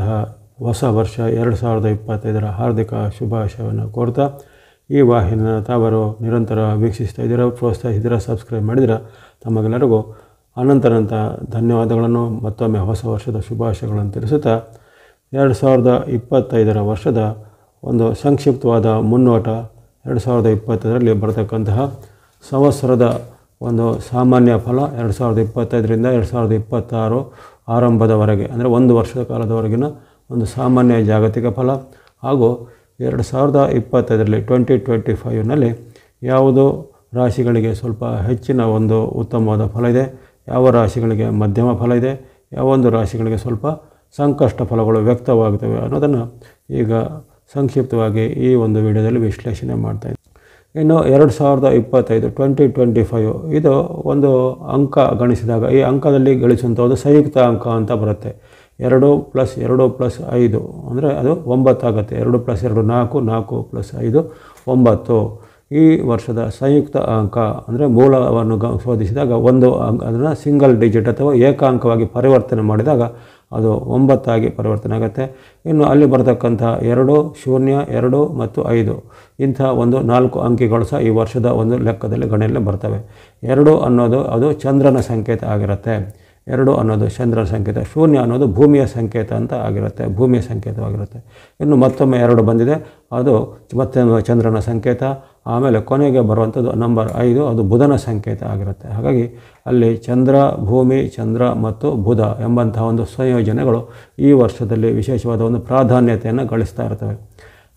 ಬರತಕ್ಕಂತಹ ಹೊಸ ವರ್ಷ 2025ರ ಹಾರ್ದಿಕ ಶುಭಾಶಯವನ್ನು ಕೋರ್ತಾ ಈ ವಾಹಿನಿಯನ್ನು ತಾವರು ನಿರಂತರ ವೀಕ್ಷಿಸ್ತಾ ಇದ್ದೀರಾ, ಪ್ರೋತ್ಸಾಹಿಸಿದ್ದೀರಾ, ಸಬ್ಸ್ಕ್ರೈಬ್ ಮಾಡಿದ್ದೀರಾ. ತಮಗೆಲ್ಲರಿಗೂ ಅನಂತ ಧನ್ಯವಾದಗಳನ್ನು ಮತ್ತೊಮ್ಮೆ ಹೊಸ ವರ್ಷದ ಶುಭಾಶಯಗಳನ್ನು ತಿಳಿಸುತ್ತಾ 2025ರ ವರ್ಷದ ಒಂದು ಸಂಕ್ಷಿಪ್ತವಾದ ಮುನ್ನೋಟ, 2025ರಲ್ಲಿ ಬರತಕ್ಕಂತಹ ಸಂವತ್ಸರದ ಒಂದು ಸಾಮಾನ್ಯ ಫಲ 2025ರಿಂದ 2026 ಆರಂಭದವರೆಗೆ ಅಂದರೆ ಒಂದು ವರ್ಷದ ಕಾಲದವರೆಗಿನ ಒಂದು ಸಾಮಾನ್ಯ ಜಾಗತಿಕ ಫಲ ಹಾಗೂ 2025ರಲ್ಲಿ 2025ನಲ್ಲಿ ಯಾವುದೋ ರಾಶಿಗಳಿಗೆ ಸ್ವಲ್ಪ ಹೆಚ್ಚಿನ ಒಂದು ಉತ್ತಮವಾದ ಫಲ ಇದೆ, ಯಾವ ರಾಶಿಗಳಿಗೆ ಮಧ್ಯಮ ಫಲ ಇದೆ, ಯಾವೊಂದು ರಾಶಿಗಳಿಗೆ ಸ್ವಲ್ಪ ಸಂಕಷ್ಟ ಫಲಗಳು ವ್ಯಕ್ತವಾಗುತ್ತವೆ ಅನ್ನೋದನ್ನು ಈಗ ಸಂಕ್ಷಿಪ್ತವಾಗಿ ಈ ಒಂದು ವಿಡಿಯೋದಲ್ಲಿ ವಿಶ್ಲೇಷಣೆ ಮಾಡ್ತಾಯಿದ್ದೆ. ಇನ್ನು 2025 ಇದು ಒಂದು ಅಂಕ ಗಣಿಸಿದಾಗ ಈ ಅಂಕದಲ್ಲಿ ಗಳಿಸುವಂಥ ಒಂದು ಸಂಯುಕ್ತ ಅಂಕ ಅಂತ ಬರುತ್ತೆ. 2 + 2 + 5 ಅಂದರೆ ಅದು 9 ಆಗುತ್ತೆ. 2 + 2 4, 4 + 5 9. ಈ ವರ್ಷದ ಸಂಯುಕ್ತ ಅಂಕ ಅಂದರೆ ಮೂಲವನ್ನು ಶೋಧಿಸಿದಾಗ ಒಂದು ಅದನ್ನು ಸಿಂಗಲ್ ಡಿಜಿಟ್ ಅಥವಾ ಏಕಾಂಕವಾಗಿ ಪರಿವರ್ತನೆ ಮಾಡಿದಾಗ ಅದು 9 ಆಗಿ ಪರಿವರ್ತನೆ ಆಗುತ್ತೆ. ಇನ್ನು ಅಲ್ಲಿ ಬರತಕ್ಕಂಥ 2, 0, 2 ಮತ್ತು 5 ಇಂಥ ಒಂದು 4 ಅಂಕಿಗಳು ಸಹ ಈ ವರ್ಷದ ಒಂದು ಲೆಕ್ಕದಲ್ಲಿ ಗಣನೆಯಲ್ಲಿ ಬರ್ತವೆ. 2 ಅನ್ನೋದು ಅದು ಚಂದ್ರನ ಸಂಕೇತ ಆಗಿರುತ್ತೆ. 2 ಅನ್ನೋದು ಚಂದ್ರನ ಸಂಕೇತ. 0 ಅನ್ನೋದು ಭೂಮಿಯ ಸಂಕೇತ ಅಂತ ಆಗಿರುತ್ತೆ, ಭೂಮಿಯ ಸಂಕೇತವಾಗಿರುತ್ತೆ. ಇನ್ನು ಮತ್ತೊಮ್ಮೆ 2 ಬಂದಿದೆ, ಅದು ಮತ್ತೆ ಚಂದ್ರನ ಸಂಕೇತ. ಆಮೇಲೆ ಕೊನೆಗೆ ಬರುವಂಥದ್ದು ನಂಬರ್ 5, ಅದು ಬುಧನ ಸಂಕೇತ ಆಗಿರುತ್ತೆ. ಹಾಗಾಗಿ ಅಲ್ಲಿ ಚಂದ್ರ, ಭೂಮಿ, ಚಂದ್ರ ಮತ್ತು ಬುಧ ಎಂಬಂತಹ ಒಂದು ಸಂಯೋಜನೆಗಳು ಈ ವರ್ಷದಲ್ಲಿ ವಿಶೇಷವಾದ ಒಂದು ಪ್ರಾಧಾನ್ಯತೆಯನ್ನು ಗಳಿಸ್ತಾ ಇರ್ತವೆ.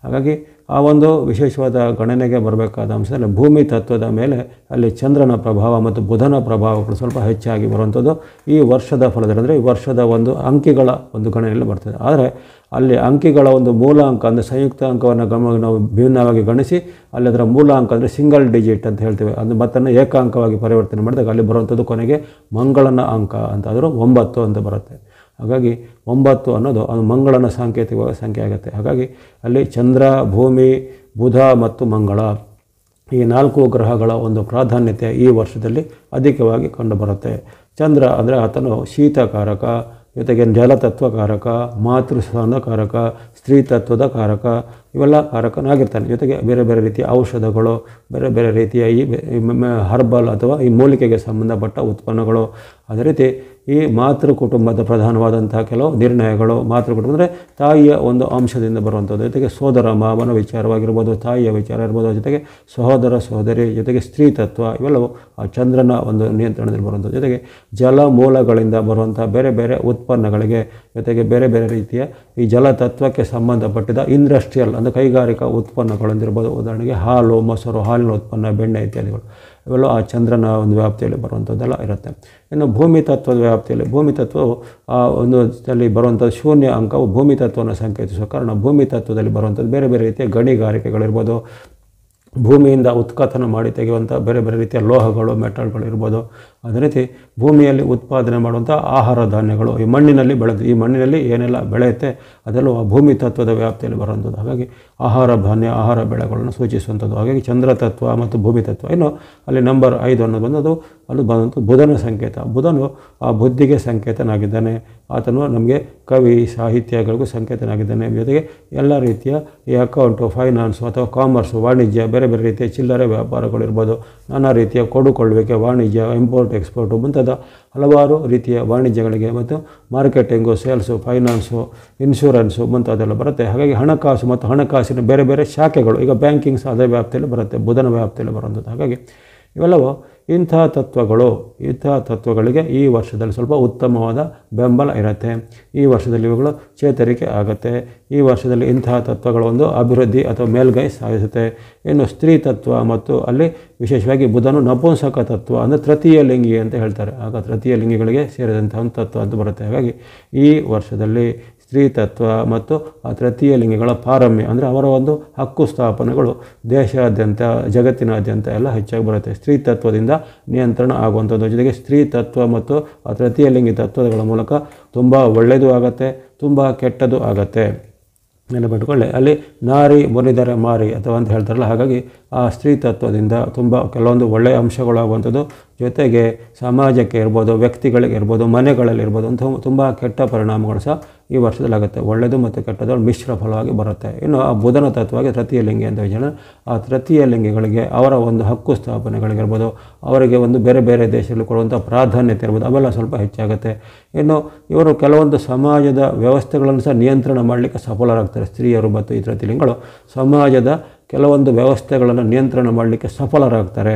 ಹಾಗಾಗಿ ಆ ಒಂದು ವಿಶೇಷವಾದ ಗಣನೆಗೆ ಬರಬೇಕಾದ ಅಂಶದಲ್ಲಿ ಭೂಮಿ ತತ್ವದ ಮೇಲೆ ಅಲ್ಲಿ ಚಂದ್ರನ ಪ್ರಭಾವ ಮತ್ತು ಬುಧನ ಪ್ರಭಾವಗಳು ಸ್ವಲ್ಪ ಹೆಚ್ಚಾಗಿ ಬರುವಂಥದ್ದು ಈ ವರ್ಷದ ಫಲದಲ್ಲಿ, ಅಂದರೆ ಈ ವರ್ಷದ ಒಂದು ಅಂಕಿಗಳ ಒಂದು ಗಣನೆಯಲ್ಲಿ ಬರ್ತದೆ. ಆದರೆ ಅಲ್ಲಿ ಅಂಕಿಗಳ ಒಂದು ಮೂಲ ಅಂಕ ಅಂದರೆ ಸಂಯುಕ್ತ ಅಂಕವನ್ನು ನಾವು ಭಿನ್ನವಾಗಿ ಗಣಿಸಿ ಅಲ್ಲಿ ಅದರ ಮೂಲ ಅಂಕ ಅಂದರೆ ಸಿಂಗಲ್ ಡಿಜಿಟ್ ಅಂತ ಹೇಳ್ತೇವೆ, ಅದು ಮತ್ತನ್ನು ಏಕಾಂಕವಾಗಿ ಪರಿವರ್ತನೆ ಮಾಡಿದಾಗ ಅಲ್ಲಿ ಬರುವಂಥದ್ದು ಕೊನೆಗೆ ಮಂಗಳನ ಅಂಕ ಅಂತ, ಆದರೂ 9 ಅಂತ ಬರುತ್ತೆ. ಹಾಗಾಗಿ 9 ಅನ್ನೋದು ಅದು ಮಂಗಳನ ಸಾಂಕೇತಿಕ ಸಂಖ್ಯೆ ಆಗುತ್ತೆ. ಹಾಗಾಗಿ ಅಲ್ಲಿ ಚಂದ್ರ, ಭೂಮಿ, ಬುಧ ಮತ್ತು ಮಂಗಳ ಈ 4 ಗ್ರಹಗಳ ಒಂದು ಪ್ರಾಧಾನ್ಯತೆ ಈ ವರ್ಷದಲ್ಲಿ ಅಧಿಕವಾಗಿ ಕಂಡುಬರುತ್ತೆ. ಚಂದ್ರ ಅಂದರೆ ಆತನು ಶೀತಕಾರಕ, ಜೊತೆಗೆ ಜಲತತ್ವಕಾರಕ, ಮಾತೃಸ್ಥಾನದ ಕಾರಕ, ಸ್ತ್ರೀ ತತ್ವದ ಕಾರಕ, ಇವೆಲ್ಲ ಕಾರಕನಾಗಿರ್ತಾನೆ. ಜೊತೆಗೆ ಬೇರೆ ಬೇರೆ ರೀತಿಯ ಔಷಧಗಳು, ಬೇರೆ ಬೇರೆ ರೀತಿಯ ಈ ಹರ್ಬಲ್ ಅಥವಾ ಈ ಮೂಲಿಕೆಗೆ ಸಂಬಂಧಪಟ್ಟ ಉತ್ಪನ್ನಗಳು, ಅದೇ ರೀತಿ ಈ ಮಾತೃ ಕುಟುಂಬದ ಪ್ರಧಾನವಾದಂತಹ ಕೆಲವು ನಿರ್ಣಯಗಳು, ಮಾತೃ ಕುಟುಂಬ ಅಂದರೆ ತಾಯಿಯ ಒಂದು ಅಂಶದಿಂದ ಬರುವಂಥದ್ದು, ಜೊತೆಗೆ ಸೋದರ ಮಾವನ ವಿಚಾರವಾಗಿರ್ಬೋದು, ತಾಯಿಯ ವಿಚಾರ ಇರ್ಬೋದು, ಜೊತೆಗೆ ಸಹೋದರ ಸಹೋದರಿ, ಜೊತೆಗೆ ಸ್ತ್ರೀ ತತ್ವ, ಇವೆಲ್ಲವೂ ಆ ಚಂದ್ರನ ಒಂದು ನಿಯಂತ್ರಣದಲ್ಲಿ ಬರುವಂಥದ್ದು. ಜೊತೆಗೆ ಜಲ ಮೂಲಗಳಿಂದ ಬರುವಂಥ ಬೇರೆ ಬೇರೆ ಉತ್ಪನ್ನಗಳಿಗೆ, ಜೊತೆಗೆ ಬೇರೆ ಬೇರೆ ರೀತಿಯ ಈ ಜಲತತ್ವಕ್ಕೆ ಸಂಬಂಧಪಟ್ಟಿದ ಇಂಡಸ್ಟ್ರಿಯಲ್ ಅಂದರೆ ಕೈಗಾರಿಕಾ ಉತ್ಪನ್ನಗಳಂದಿರ್ಬೋದು, ಉದಾಹರಣೆಗೆ ಹಾಲು, ಮೊಸರು, ಹಾಲಿನ ಉತ್ಪನ್ನ, ಬೆಣ್ಣೆ ಇತ್ಯಾದಿಗಳು, ಇವೆಲ್ಲ ಆ ಚಂದ್ರನ ಒಂದು ವ್ಯಾಪ್ತಿಯಲ್ಲಿ ಬರುವಂಥದ್ದೆಲ್ಲ ಇರುತ್ತೆ. ಇನ್ನು ಭೂಮಿ ತತ್ವದ ವ್ಯಾಪ್ತಿಯಲ್ಲಿ ಭೂಮಿ ತತ್ವವು ಆ ಒಂದು ಬರುವಂಥದ್ದು 0 ಅಂಕವು ಭೂಮಿ ತತ್ವವನ್ನು ಸಂಕೇತಿಸುವ ಕಾರಣ ಭೂಮಿ ತತ್ವದಲ್ಲಿ ಬರುವಂಥದ್ದು ಬೇರೆ ಬೇರೆ ರೀತಿಯ ಗಣಿಗಾರಿಕೆಗಳಿರ್ಬೋದು, ಭೂಮಿಯಿಂದ ಉತ್ಖನನ ಮಾಡಿ ತೆಗೆಯುವಂಥ ಬೇರೆ ಬೇರೆ ರೀತಿಯ ಲೋಹಗಳು, ಮೆಟಲ್ಗಳು ಇರ್ಬೋದು. ಅದೇ ರೀತಿ ಭೂಮಿಯಲ್ಲಿ ಉತ್ಪಾದನೆ ಮಾಡುವಂಥ ಆಹಾರ ಧಾನ್ಯಗಳು, ಈ ಮಣ್ಣಿನಲ್ಲಿ ಈ ಮಣ್ಣಿನಲ್ಲಿ ಏನೆಲ್ಲ ಬೆಳೆಯುತ್ತೆ ಅದೆಲ್ಲ ಭೂಮಿ ತತ್ವದ ವ್ಯಾಪ್ತಿಯಲ್ಲಿ ಬರುವಂಥದ್ದು. ಹಾಗಾಗಿ ಆಹಾರ ಧಾನ್ಯ, ಆಹಾರ ಬೆಳೆಗಳನ್ನು ಸೂಚಿಸುವಂಥದ್ದು. ಹಾಗಾಗಿ ಚಂದ್ರ ತತ್ವ ಮತ್ತು ಭೂಮಿ ತತ್ವ. ಇನ್ನು ಅಲ್ಲಿ ನಂಬರ್ 5 ಅನ್ನೋದು ಬಂದದ್ದು ಅದು ಬಂದಂಥ ಬುಧನ ಸಂಕೇತ. ಬುಧನು ಆ ಬುದ್ಧಿಗೆ ಸಂಕೇತನಾಗಿದ್ದಾನೆ, ಆತನು ನಮಗೆ ಕವಿ, ಸಾಹಿತ್ಯಗಳಿಗೂ ಸಂಕೇತನಾಗಿದ್ದಾನೆ. ಜೊತೆಗೆ ಎಲ್ಲ ರೀತಿಯ ಈ ಅಕೌಂಟು, ಫೈನಾನ್ಸು ಅಥವಾ ಕಾಮರ್ಸು, ವಾಣಿಜ್ಯ, ಬೇರೆ ಬೇರೆ ರೀತಿಯ ಚಿಲ್ಲರೆ ವ್ಯಾಪಾರಗಳಿರ್ಬೋದು, ನಾನಾ ರೀತಿಯ ಕೊಡುಕೊಳ್ಳುವಿಕೆ, ವಾಣಿಜ್ಯ, ಇಂಪೋರ್ಟ್ ಎಕ್ಸ್ಪೋರ್ಟು ಮುಂತಾದ ಹಲವಾರು ರೀತಿಯ ವಾಣಿಜ್ಯಗಳಿಗೆ ಮತ್ತು ಮಾರ್ಕೆಟಿಂಗು, ಸೇಲ್ಸು, ಫೈನಾನ್ಸು, ಇನ್ಶೂರೆನ್ಸು ಮುಂತಾದೆಲ್ಲ ಬರುತ್ತೆ. ಹಾಗಾಗಿ ಹಣಕಾಸು ಮತ್ತು ಹಣಕಾಸಿನ ಬೇರೆ ಬೇರೆ ಶಾಖೆಗಳು, ಈಗ ಬ್ಯಾಂಕಿಂಗ್ಸ್ ಅದೇ ವ್ಯಾಪ್ತಿಯಲ್ಲಿ ಬರುತ್ತೆ, ಬುಧನ ವ್ಯಾಪ್ತಿಯಲ್ಲಿ ಬರುವಂಥದ್ದು. ಹಾಗಾಗಿ ಇವೆಲ್ಲವೂ ಇಂಥ ತತ್ವಗಳಿಗೆ ಈ ವರ್ಷದಲ್ಲಿ ಸ್ವಲ್ಪ ಉತ್ತಮವಾದ ಬೆಂಬಲ ಇರುತ್ತೆ. ಈ ವರ್ಷದಲ್ಲಿ ಇವುಗಳು ಚೇತರಿಕೆ ಆಗುತ್ತೆ. ಈ ವರ್ಷದಲ್ಲಿ ಇಂತಹ ತತ್ವಗಳ ಒಂದು ಅಭಿವೃದ್ಧಿ ಅಥವಾ ಮೇಲ್ಗೈ ಸಾಧಿಸುತ್ತೆ. ಇನ್ನು ಸ್ತ್ರೀ ತತ್ವ ಮತ್ತು ಅಲ್ಲಿ ವಿಶೇಷವಾಗಿ ಬುಧನು ನಪುಂಸಕ ತತ್ವ ಅಂದರೆ ತೃತೀಯ ಲಿಂಗಿ ಅಂತ ಹೇಳ್ತಾರೆ. ಆಗ ತೃತೀಯ ಲಿಂಗಿಗಳಿಗೆ ಸೇರಿದಂಥ ಒಂದು ತತ್ವ ಅಂತ ಬರುತ್ತೆ. ಹಾಗಾಗಿ ಈ ವರ್ಷದಲ್ಲಿ ಸ್ತ್ರೀ ತತ್ವ ಮತ್ತು ಆ ತೃತೀಯ ಲಿಂಗಿಗಳ ಪಾರಮ್ಯ ಅಂದರೆ ಅವರ ಒಂದು ಹಕ್ಕು ಸ್ಥಾಪನೆಗಳು ದೇಶಾದ್ಯಂತ, ಜಗತ್ತಿನಾದ್ಯಂತ ಎಲ್ಲ ಹೆಚ್ಚಾಗಿ ಬರುತ್ತೆ. ಸ್ತ್ರೀ ತತ್ವದಿಂದ ನಿಯಂತ್ರಣ ಆಗುವಂಥದ್ದು, ಜೊತೆಗೆ ಸ್ತ್ರೀ ತತ್ವ ಮತ್ತು ಆ ತೃತೀಯ ಲಿಂಗಿ ತತ್ವಗಳ ಮೂಲಕ ತುಂಬ ಒಳ್ಳೆಯದು ಆಗುತ್ತೆ, ತುಂಬ ಕೆಟ್ಟದ್ದು ಆಗುತ್ತೆ. ನೆನಪಿಟ್ಕೊಳ್ಳಿ, ಅಲ್ಲಿ ನಾರಿ ಮುನಿದರೆ ಮಾರಿ ಅಥವಾ ಅಂತ ಹೇಳ್ತಾರಲ್ಲ, ಹಾಗಾಗಿ ಆ ಸ್ತ್ರೀ ತತ್ವದಿಂದ ತುಂಬ ಕೆಲವೊಂದು ಒಳ್ಳೆಯ ಅಂಶಗಳಾಗುವಂಥದ್ದು, ಜೊತೆಗೆ ಸಮಾಜಕ್ಕೆ ಇರ್ಬೋದು, ವ್ಯಕ್ತಿಗಳಿಗೆ ಇರ್ಬೋದು, ಮನೆಗಳಲ್ಲಿ ಇರ್ಬೋದು ಅಂತ ತುಂಬ ಕೆಟ್ಟ ಪರಿಣಾಮಗಳು ಸಹ ಈ ವರ್ಷದಲ್ಲಾಗುತ್ತೆ. ಒಳ್ಳೆಯದು ಮತ್ತು ಕೆಟ್ಟದ್ದು ಮಿಶ್ರ ಫಲವಾಗಿ ಬರುತ್ತೆ. ಇನ್ನು ಆ ಬುಧನ ತತ್ವವಾಗಿ ತೃತೀಯ ಲಿಂಗಿ ಅಂತ ವಿಚಾರ, ಆ ತೃತೀಯ ಲಿಂಗಿಗಳಿಗೆ ಅವರ ಒಂದು ಹಕ್ಕು ಸ್ಥಾಪನೆಗಳಿಗಿರ್ಬೋದು, ಅವರಿಗೆ ಒಂದು ಬೇರೆ ಬೇರೆ ದೇಶದಲ್ಲಿ ಕೊಡುವಂಥ ಪ್ರಾಧಾನ್ಯತೆ ಇರ್ಬೋದು, ಅವೆಲ್ಲ ಸ್ವಲ್ಪ ಹೆಚ್ಚಾಗುತ್ತೆ. ಇನ್ನು ಇವರು ಕೆಲವೊಂದು ಸಮಾಜದ ವ್ಯವಸ್ಥೆಗಳನ್ನು ಸಹ ನಿಯಂತ್ರಣ ಮಾಡಲಿಕ್ಕೆ ಸಫಲರಾಗ್ತಾರೆ. ಸ್ತ್ರೀಯರು ಮತ್ತು ಈ ತೃತೀಯ ಲಿಂಗಿಗಳು ಸಮಾಜದ ಕೆಲವೊಂದು ವ್ಯವಸ್ಥೆಗಳನ್ನು ನಿಯಂತ್ರಣ ಮಾಡಲಿಕ್ಕೆ ಸಫಲರಾಗ್ತಾರೆ.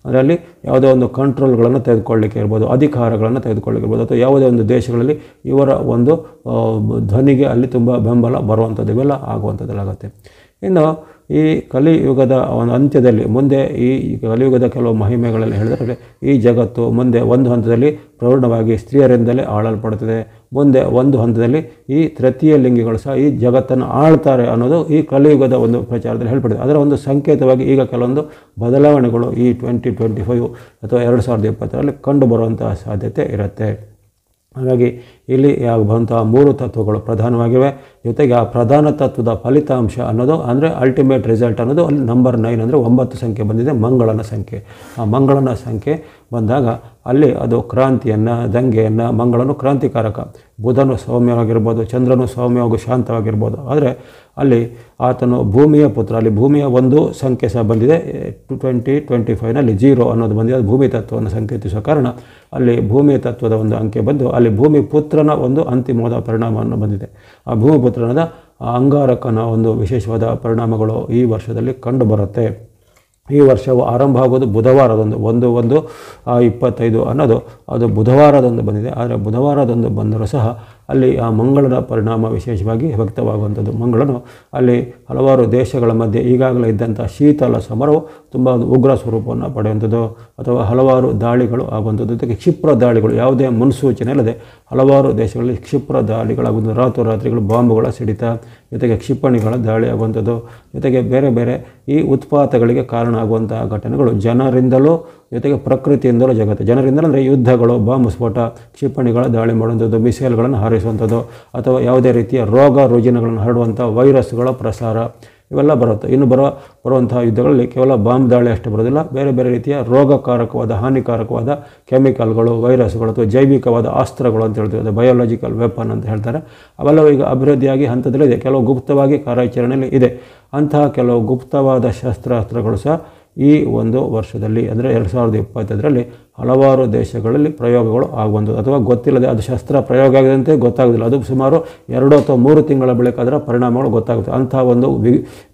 ಅದರಲ್ಲಿ ಯಾವುದೋ ಒಂದು ಕಂಟ್ರೋಲ್ಗಳನ್ನು ತೆಗೆದುಕೊಳ್ಳಲಿಕ್ಕೆ ಇರ್ಬೋದು, ಅಧಿಕಾರಗಳನ್ನು ತೆಗೆದುಕೊಳ್ಳಲಿಕ್ಕೆ ಇರ್ಬೋದು, ಅಥವಾ ಯಾವುದೇ ಒಂದು ದೇಶಗಳಲ್ಲಿ ಇವರ ಒಂದು ಧ್ವನಿಗೆ ಅಲ್ಲಿ ತುಂಬ ಬೆಂಬಲ ಬರುವಂಥದ್ದು, ಇವೆಲ್ಲ ಆಗುವಂಥದ್ದಲ್ಲಾಗುತ್ತೆ. ಇನ್ನು ಈ ಕಲಿಯುಗದ ಒಂದು ಅಂತ್ಯದಲ್ಲಿ ಮುಂದೆ ಈ ಕಲಿಯುಗದ ಕೆಲವು ಮಹಿಮೆಗಳಲ್ಲಿ ಹೇಳಿದರೆ ಈ ಜಗತ್ತು ಮುಂದೆ ಒಂದು ಹಂತದಲ್ಲಿ ಪ್ರೌಢವಾಗಿ ಸ್ತ್ರೀಯರಿಂದಲೇ ಆಳಲ್ಪಡುತ್ತದೆ. ಮುಂದೆ ಒಂದು ಹಂತದಲ್ಲಿ ಈ ತೃತೀಯ ಲಿಂಗಿಗಳು ಸಹ ಈ ಜಗತ್ತನ್ನು ಆಳ್ತಾರೆ ಅನ್ನೋದು ಈ ಕಲಿಯುಗದ ಒಂದು ಪ್ರಚಾರದಲ್ಲಿ ಹೇಳ್ಬಿಡುತ್ತೆ. ಅದರ ಒಂದು ಸಂಕೇತವಾಗಿ ಈಗ ಕೆಲವೊಂದು ಬದಲಾವಣೆಗಳು ಈ 2025 ಅಥವಾ 2020ರಲ್ಲಿ ಕಂಡು ಬರುವಂತಹ ಸಾಧ್ಯತೆ ಇರುತ್ತೆ. ಹಾಗಾಗಿ ಇಲ್ಲಿ ಆಗುವಂತಹ 3 ತತ್ವಗಳು ಪ್ರಧಾನವಾಗಿವೆ. ಜೊತೆಗೆ ಆ ಪ್ರಧಾನ ತತ್ವದ ಫಲಿತಾಂಶ ಅನ್ನೋದು ಅಂದರೆ ಅಲ್ಟಿಮೇಟ್ ರಿಸಲ್ಟ್ ಅನ್ನೋದು ಅಲ್ಲಿ ನಂಬರ್ 9 ಅಂದರೆ 9 ಸಂಖ್ಯೆ ಬಂದಿದೆ, ಮಂಗಳನ ಸಂಖ್ಯೆ. ಆ ಮಂಗಳನ ಸಂಖ್ಯೆ ಬಂದಾಗ ಅಲ್ಲಿ ಅದು ಕ್ರಾಂತಿಯನ್ನು, ದಂಗೆಯನ್ನು, ಮಂಗಳನು ಕ್ರಾಂತಿಕಾರಕ, ಬುಧನು ಸೌಮ್ಯವಾಗಿರ್ಬೋದು, ಚಂದ್ರನು ಸೌಮ್ಯವಾಗಿ ಶಾಂತವಾಗಿರ್ಬೋದು. ಆದರೆ ಅಲ್ಲಿ ಆತನು ಭೂಮಿಯ ಪುತ್ರ, ಅಲ್ಲಿ ಭೂಮಿಯ ಒಂದು ಸಂಖ್ಯೆ ಸಹ ಬಂದಿದೆ. 2025ನಲ್ಲಿ 0 ಅನ್ನೋದು ಬಂದಿದೆ, ಅದು ಭೂಮಿ ತತ್ವವನ್ನು ಸಂಕೇತಿಸುವ ಕಾರಣ ಅಲ್ಲಿ ಭೂಮಿ ತತ್ವದ ಒಂದು ಅಂಕೆ ಬಂದು ಅಲ್ಲಿ ಭೂಮಿ ಪುತ್ರನ ಒಂದು ಅಂತಿಮವಾದ ಪರಿಣಾಮವನ್ನು ಬಂದಿದೆ. ಆ ಭೂಮಿ ಪುತ್ರನಾದ ಅಂಗಾರಕನ ಒಂದು ವಿಶೇಷವಾದ ಪರಿಣಾಮಗಳು ಈ ವರ್ಷದಲ್ಲಿ ಕಂಡುಬರುತ್ತೆ. ಈ ವರ್ಷವು ಆರಂಭ ಆಗೋದು ಬುಧವಾರದಂದು, 1/1/25 ಅನ್ನೋದು ಅದು ಬುಧವಾರದಂದು ಬಂದಿದೆ. ಆದರೆ ಬುಧವಾರದಂದು ಬಂದರೂ ಸಹ ಅಲ್ಲಿ ಆ ಮಂಗಳನ ಪರಿಣಾಮ ವಿಶೇಷವಾಗಿ ವ್ಯಕ್ತವಾಗುವಂಥದ್ದು. ಮಂಗಳನು ಅಲ್ಲಿ ಹಲವಾರು ದೇಶಗಳ ಮಧ್ಯೆ ಈಗಾಗಲೇ ಇದ್ದಂಥ ಶೀತಲ ಸಮರವು ತುಂಬ ಉಗ್ರ ಸ್ವರೂಪವನ್ನು ಪಡೆಯುವಂಥದ್ದು, ಅಥವಾ ಹಲವಾರು ದಾಳಿಗಳು ಆಗುವಂಥದ್ದು. ಜೊತೆಗೆ ಕ್ಷಿಪ್ರ ದಾಳಿಗಳು, ಯಾವುದೇ ಮುನ್ಸೂಚನೆ ಇಲ್ಲದೆ ಹಲವಾರು ದೇಶಗಳಲ್ಲಿ ಕ್ಷಿಪ್ರ ದಾಳಿಗಳಾಗುವಂಥದ್ದು, ರಾತ್ರೋರಾತ್ರಿಗಳು ಬಾಂಬುಗಳ ಸಿಡಿತ, ಜೊತೆಗೆ ಕ್ಷಿಪಣಿಗಳ ದಾಳಿ ಆಗುವಂಥದ್ದು, ಜೊತೆಗೆ ಬೇರೆ ಬೇರೆ ಈ ಉತ್ಪಾತಗಳಿಗೆ ಕಾರಣ ಆಗುವಂತಹ ಘಟನೆಗಳು ಜನರಿಂದಲೂ ಜೊತೆಗೆ ಪ್ರಕೃತಿಯಿಂದಲೂ ಜಗತ್ತು. ಜನರಿಂದಲೂ ಅಂದರೆ ಯುದ್ಧಗಳು, ಬಾಂಬ್ ಸ್ಫೋಟ, ಕ್ಷಿಪಣಿಗಳ ದಾಳಿ ಮಾಡುವಂಥದ್ದು, ಮಿಸೈಲ್ಗಳನ್ನು ಹಾರಿಸುವಂಥದ್ದು, ಅಥವಾ ಯಾವುದೇ ರೀತಿಯ ರೋಗ ರುಜಿನಗಳನ್ನು ಹರಡುವಂಥ ವೈರಸ್ಗಳ ಪ್ರಸಾರ, ಇವೆಲ್ಲ ಬರುತ್ತೆ. ಇನ್ನು ಬರುವಂತಹ ಯುದ್ಧಗಳಲ್ಲಿ ಕೇವಲ ಬಾಂಬ್ ದಾಳಿ ಅಷ್ಟೇ ಬರೋದಿಲ್ಲ, ಬೇರೆ ಬೇರೆ ರೀತಿಯ ರೋಗಕಾರಕವಾದ, ಹಾನಿಕಾರಕವಾದ ಕೆಮಿಕಲ್ಗಳು, ವೈರಸ್ಗಳು ಅಥವಾ ಜೈವಿಕವಾದ ಅಸ್ತ್ರಗಳು ಅಂತ ಹೇಳ್ತೀವಿ, ಅದು ಬಯೋಲಾಜಿಕಲ್ ವೆಪನ್ ಅಂತ ಹೇಳ್ತಾರೆ. ಅವೆಲ್ಲವೂ ಈಗ ಅಭಿವೃದ್ಧಿಯಾಗಿ ಹಂತದಲ್ಲಿದೆ, ಕೆಲವು ಗುಪ್ತವಾಗಿ ಕಾರ್ಯಾಚರಣೆಯಲ್ಲಿ ಇದೆ. ಅಂತಹ ಕೆಲವು ಗುಪ್ತವಾದ ಶಸ್ತ್ರಾಸ್ತ್ರಗಳು ಸಹ ಈ ಒಂದು ವರ್ಷದಲ್ಲಿ ಅಂದರೆ 2025ರಲ್ಲಿ ಹಲವಾರು ದೇಶಗಳಲ್ಲಿ ಪ್ರಯೋಗಗಳು ಆಗುವಂಥದ್ದು, ಅಥವಾ ಗೊತ್ತಿಲ್ಲದೆ ಅದು ಶಸ್ತ್ರ ಪ್ರಯೋಗ ಆಗಿದಂತೆ ಗೊತ್ತಾಗೋದಿಲ್ಲ. ಅದು ಸುಮಾರು 2 ಅಥವಾ 3 ತಿಂಗಳ ಬಳಿಕ ಅದರ ಪರಿಣಾಮಗಳು ಗೊತ್ತಾಗುತ್ತೆ. ಅಂತಹ ಒಂದು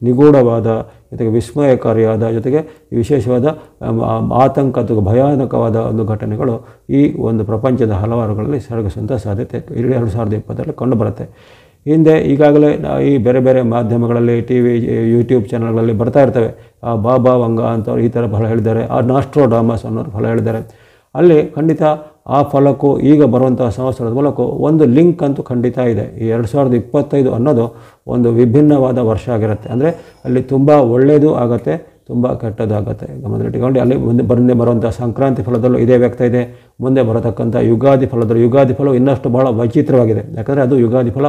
ನಿಗೂಢವಾದ, ಜೊತೆಗೆ ವಿಸ್ಮಯಕಾರಿಯಾದ, ಜೊತೆಗೆ ವಿಶೇಷವಾದ ಆತಂಕ ಅಥವಾ ಭಯಾನಕವಾದ ಒಂದು ಘಟನೆಗಳು ಈ ಒಂದು ಪ್ರಪಂಚದ ಹಲವಾರುಗಳಲ್ಲಿ ಸರಗಿಸುವಂಥ ಸಾಧ್ಯತೆ 2020ರಲ್ಲಿ ಕಂಡುಬರುತ್ತೆ. ಹಿಂದೆ ಈಗಾಗಲೇ ಈ ಬೇರೆ ಬೇರೆ ಮಾಧ್ಯಮಗಳಲ್ಲಿ, TV, ಯೂಟ್ಯೂಬ್ ಚಾನಲ್ಗಳಲ್ಲಿ ಬರ್ತಾ ಇರ್ತವೆ. ಆ ಬಾಬಾ ವಂಗ ಅಂತವ್ರು ಈ ಥರ ಫಲ ಹೇಳಿದ್ದಾರೆ, ಆ ನಾಸ್ಟ್ರೋಡಾಮಸ್ ಅನ್ನೋರು ಫಲ ಹೇಳಿದ್ದಾರೆ. ಅಲ್ಲಿ ಖಂಡಿತ ಆ ಫಲಕ್ಕೂ ಈಗ ಬರುವಂಥ ಸಂವತ್ಸರದ ಫಲಕ್ಕೂ ಒಂದು ಲಿಂಕ್ ಅಂತೂ ಖಂಡಿತ ಇದೆ. ಈ 2025 ಅನ್ನೋದು ಒಂದು ವಿಭಿನ್ನವಾದ ವರ್ಷ ಆಗಿರುತ್ತೆ. ಅಂದರೆ ಅಲ್ಲಿ ತುಂಬ ಒಳ್ಳೆಯದು ಆಗುತ್ತೆ, ತುಂಬ ಕೆಟ್ಟದಾಗುತ್ತೆ. ಗಮನದಲ್ಲಿಟ್ಟುಕೊಂಡು ಅಲ್ಲಿ ಮುಂದೆ ಬರುವಂಥ ಸಂಕ್ರಾಂತಿ ಫಲದಲ್ಲೂ ಇದೇ ವ್ಯಕ್ತ ಇದೆ. ಮುಂದೆ ಬರತಕ್ಕಂಥ ಯುಗಾದಿ ಫಲದಲ್ಲೂ, ಯುಗಾದಿ ಫಲವು ಇನ್ನಷ್ಟು ಭಾಳ ವೈಚಿತ್ರವಾಗಿದೆ. ಯಾಕಂದರೆ ಅದು ಯುಗಾದಿ ಫಲ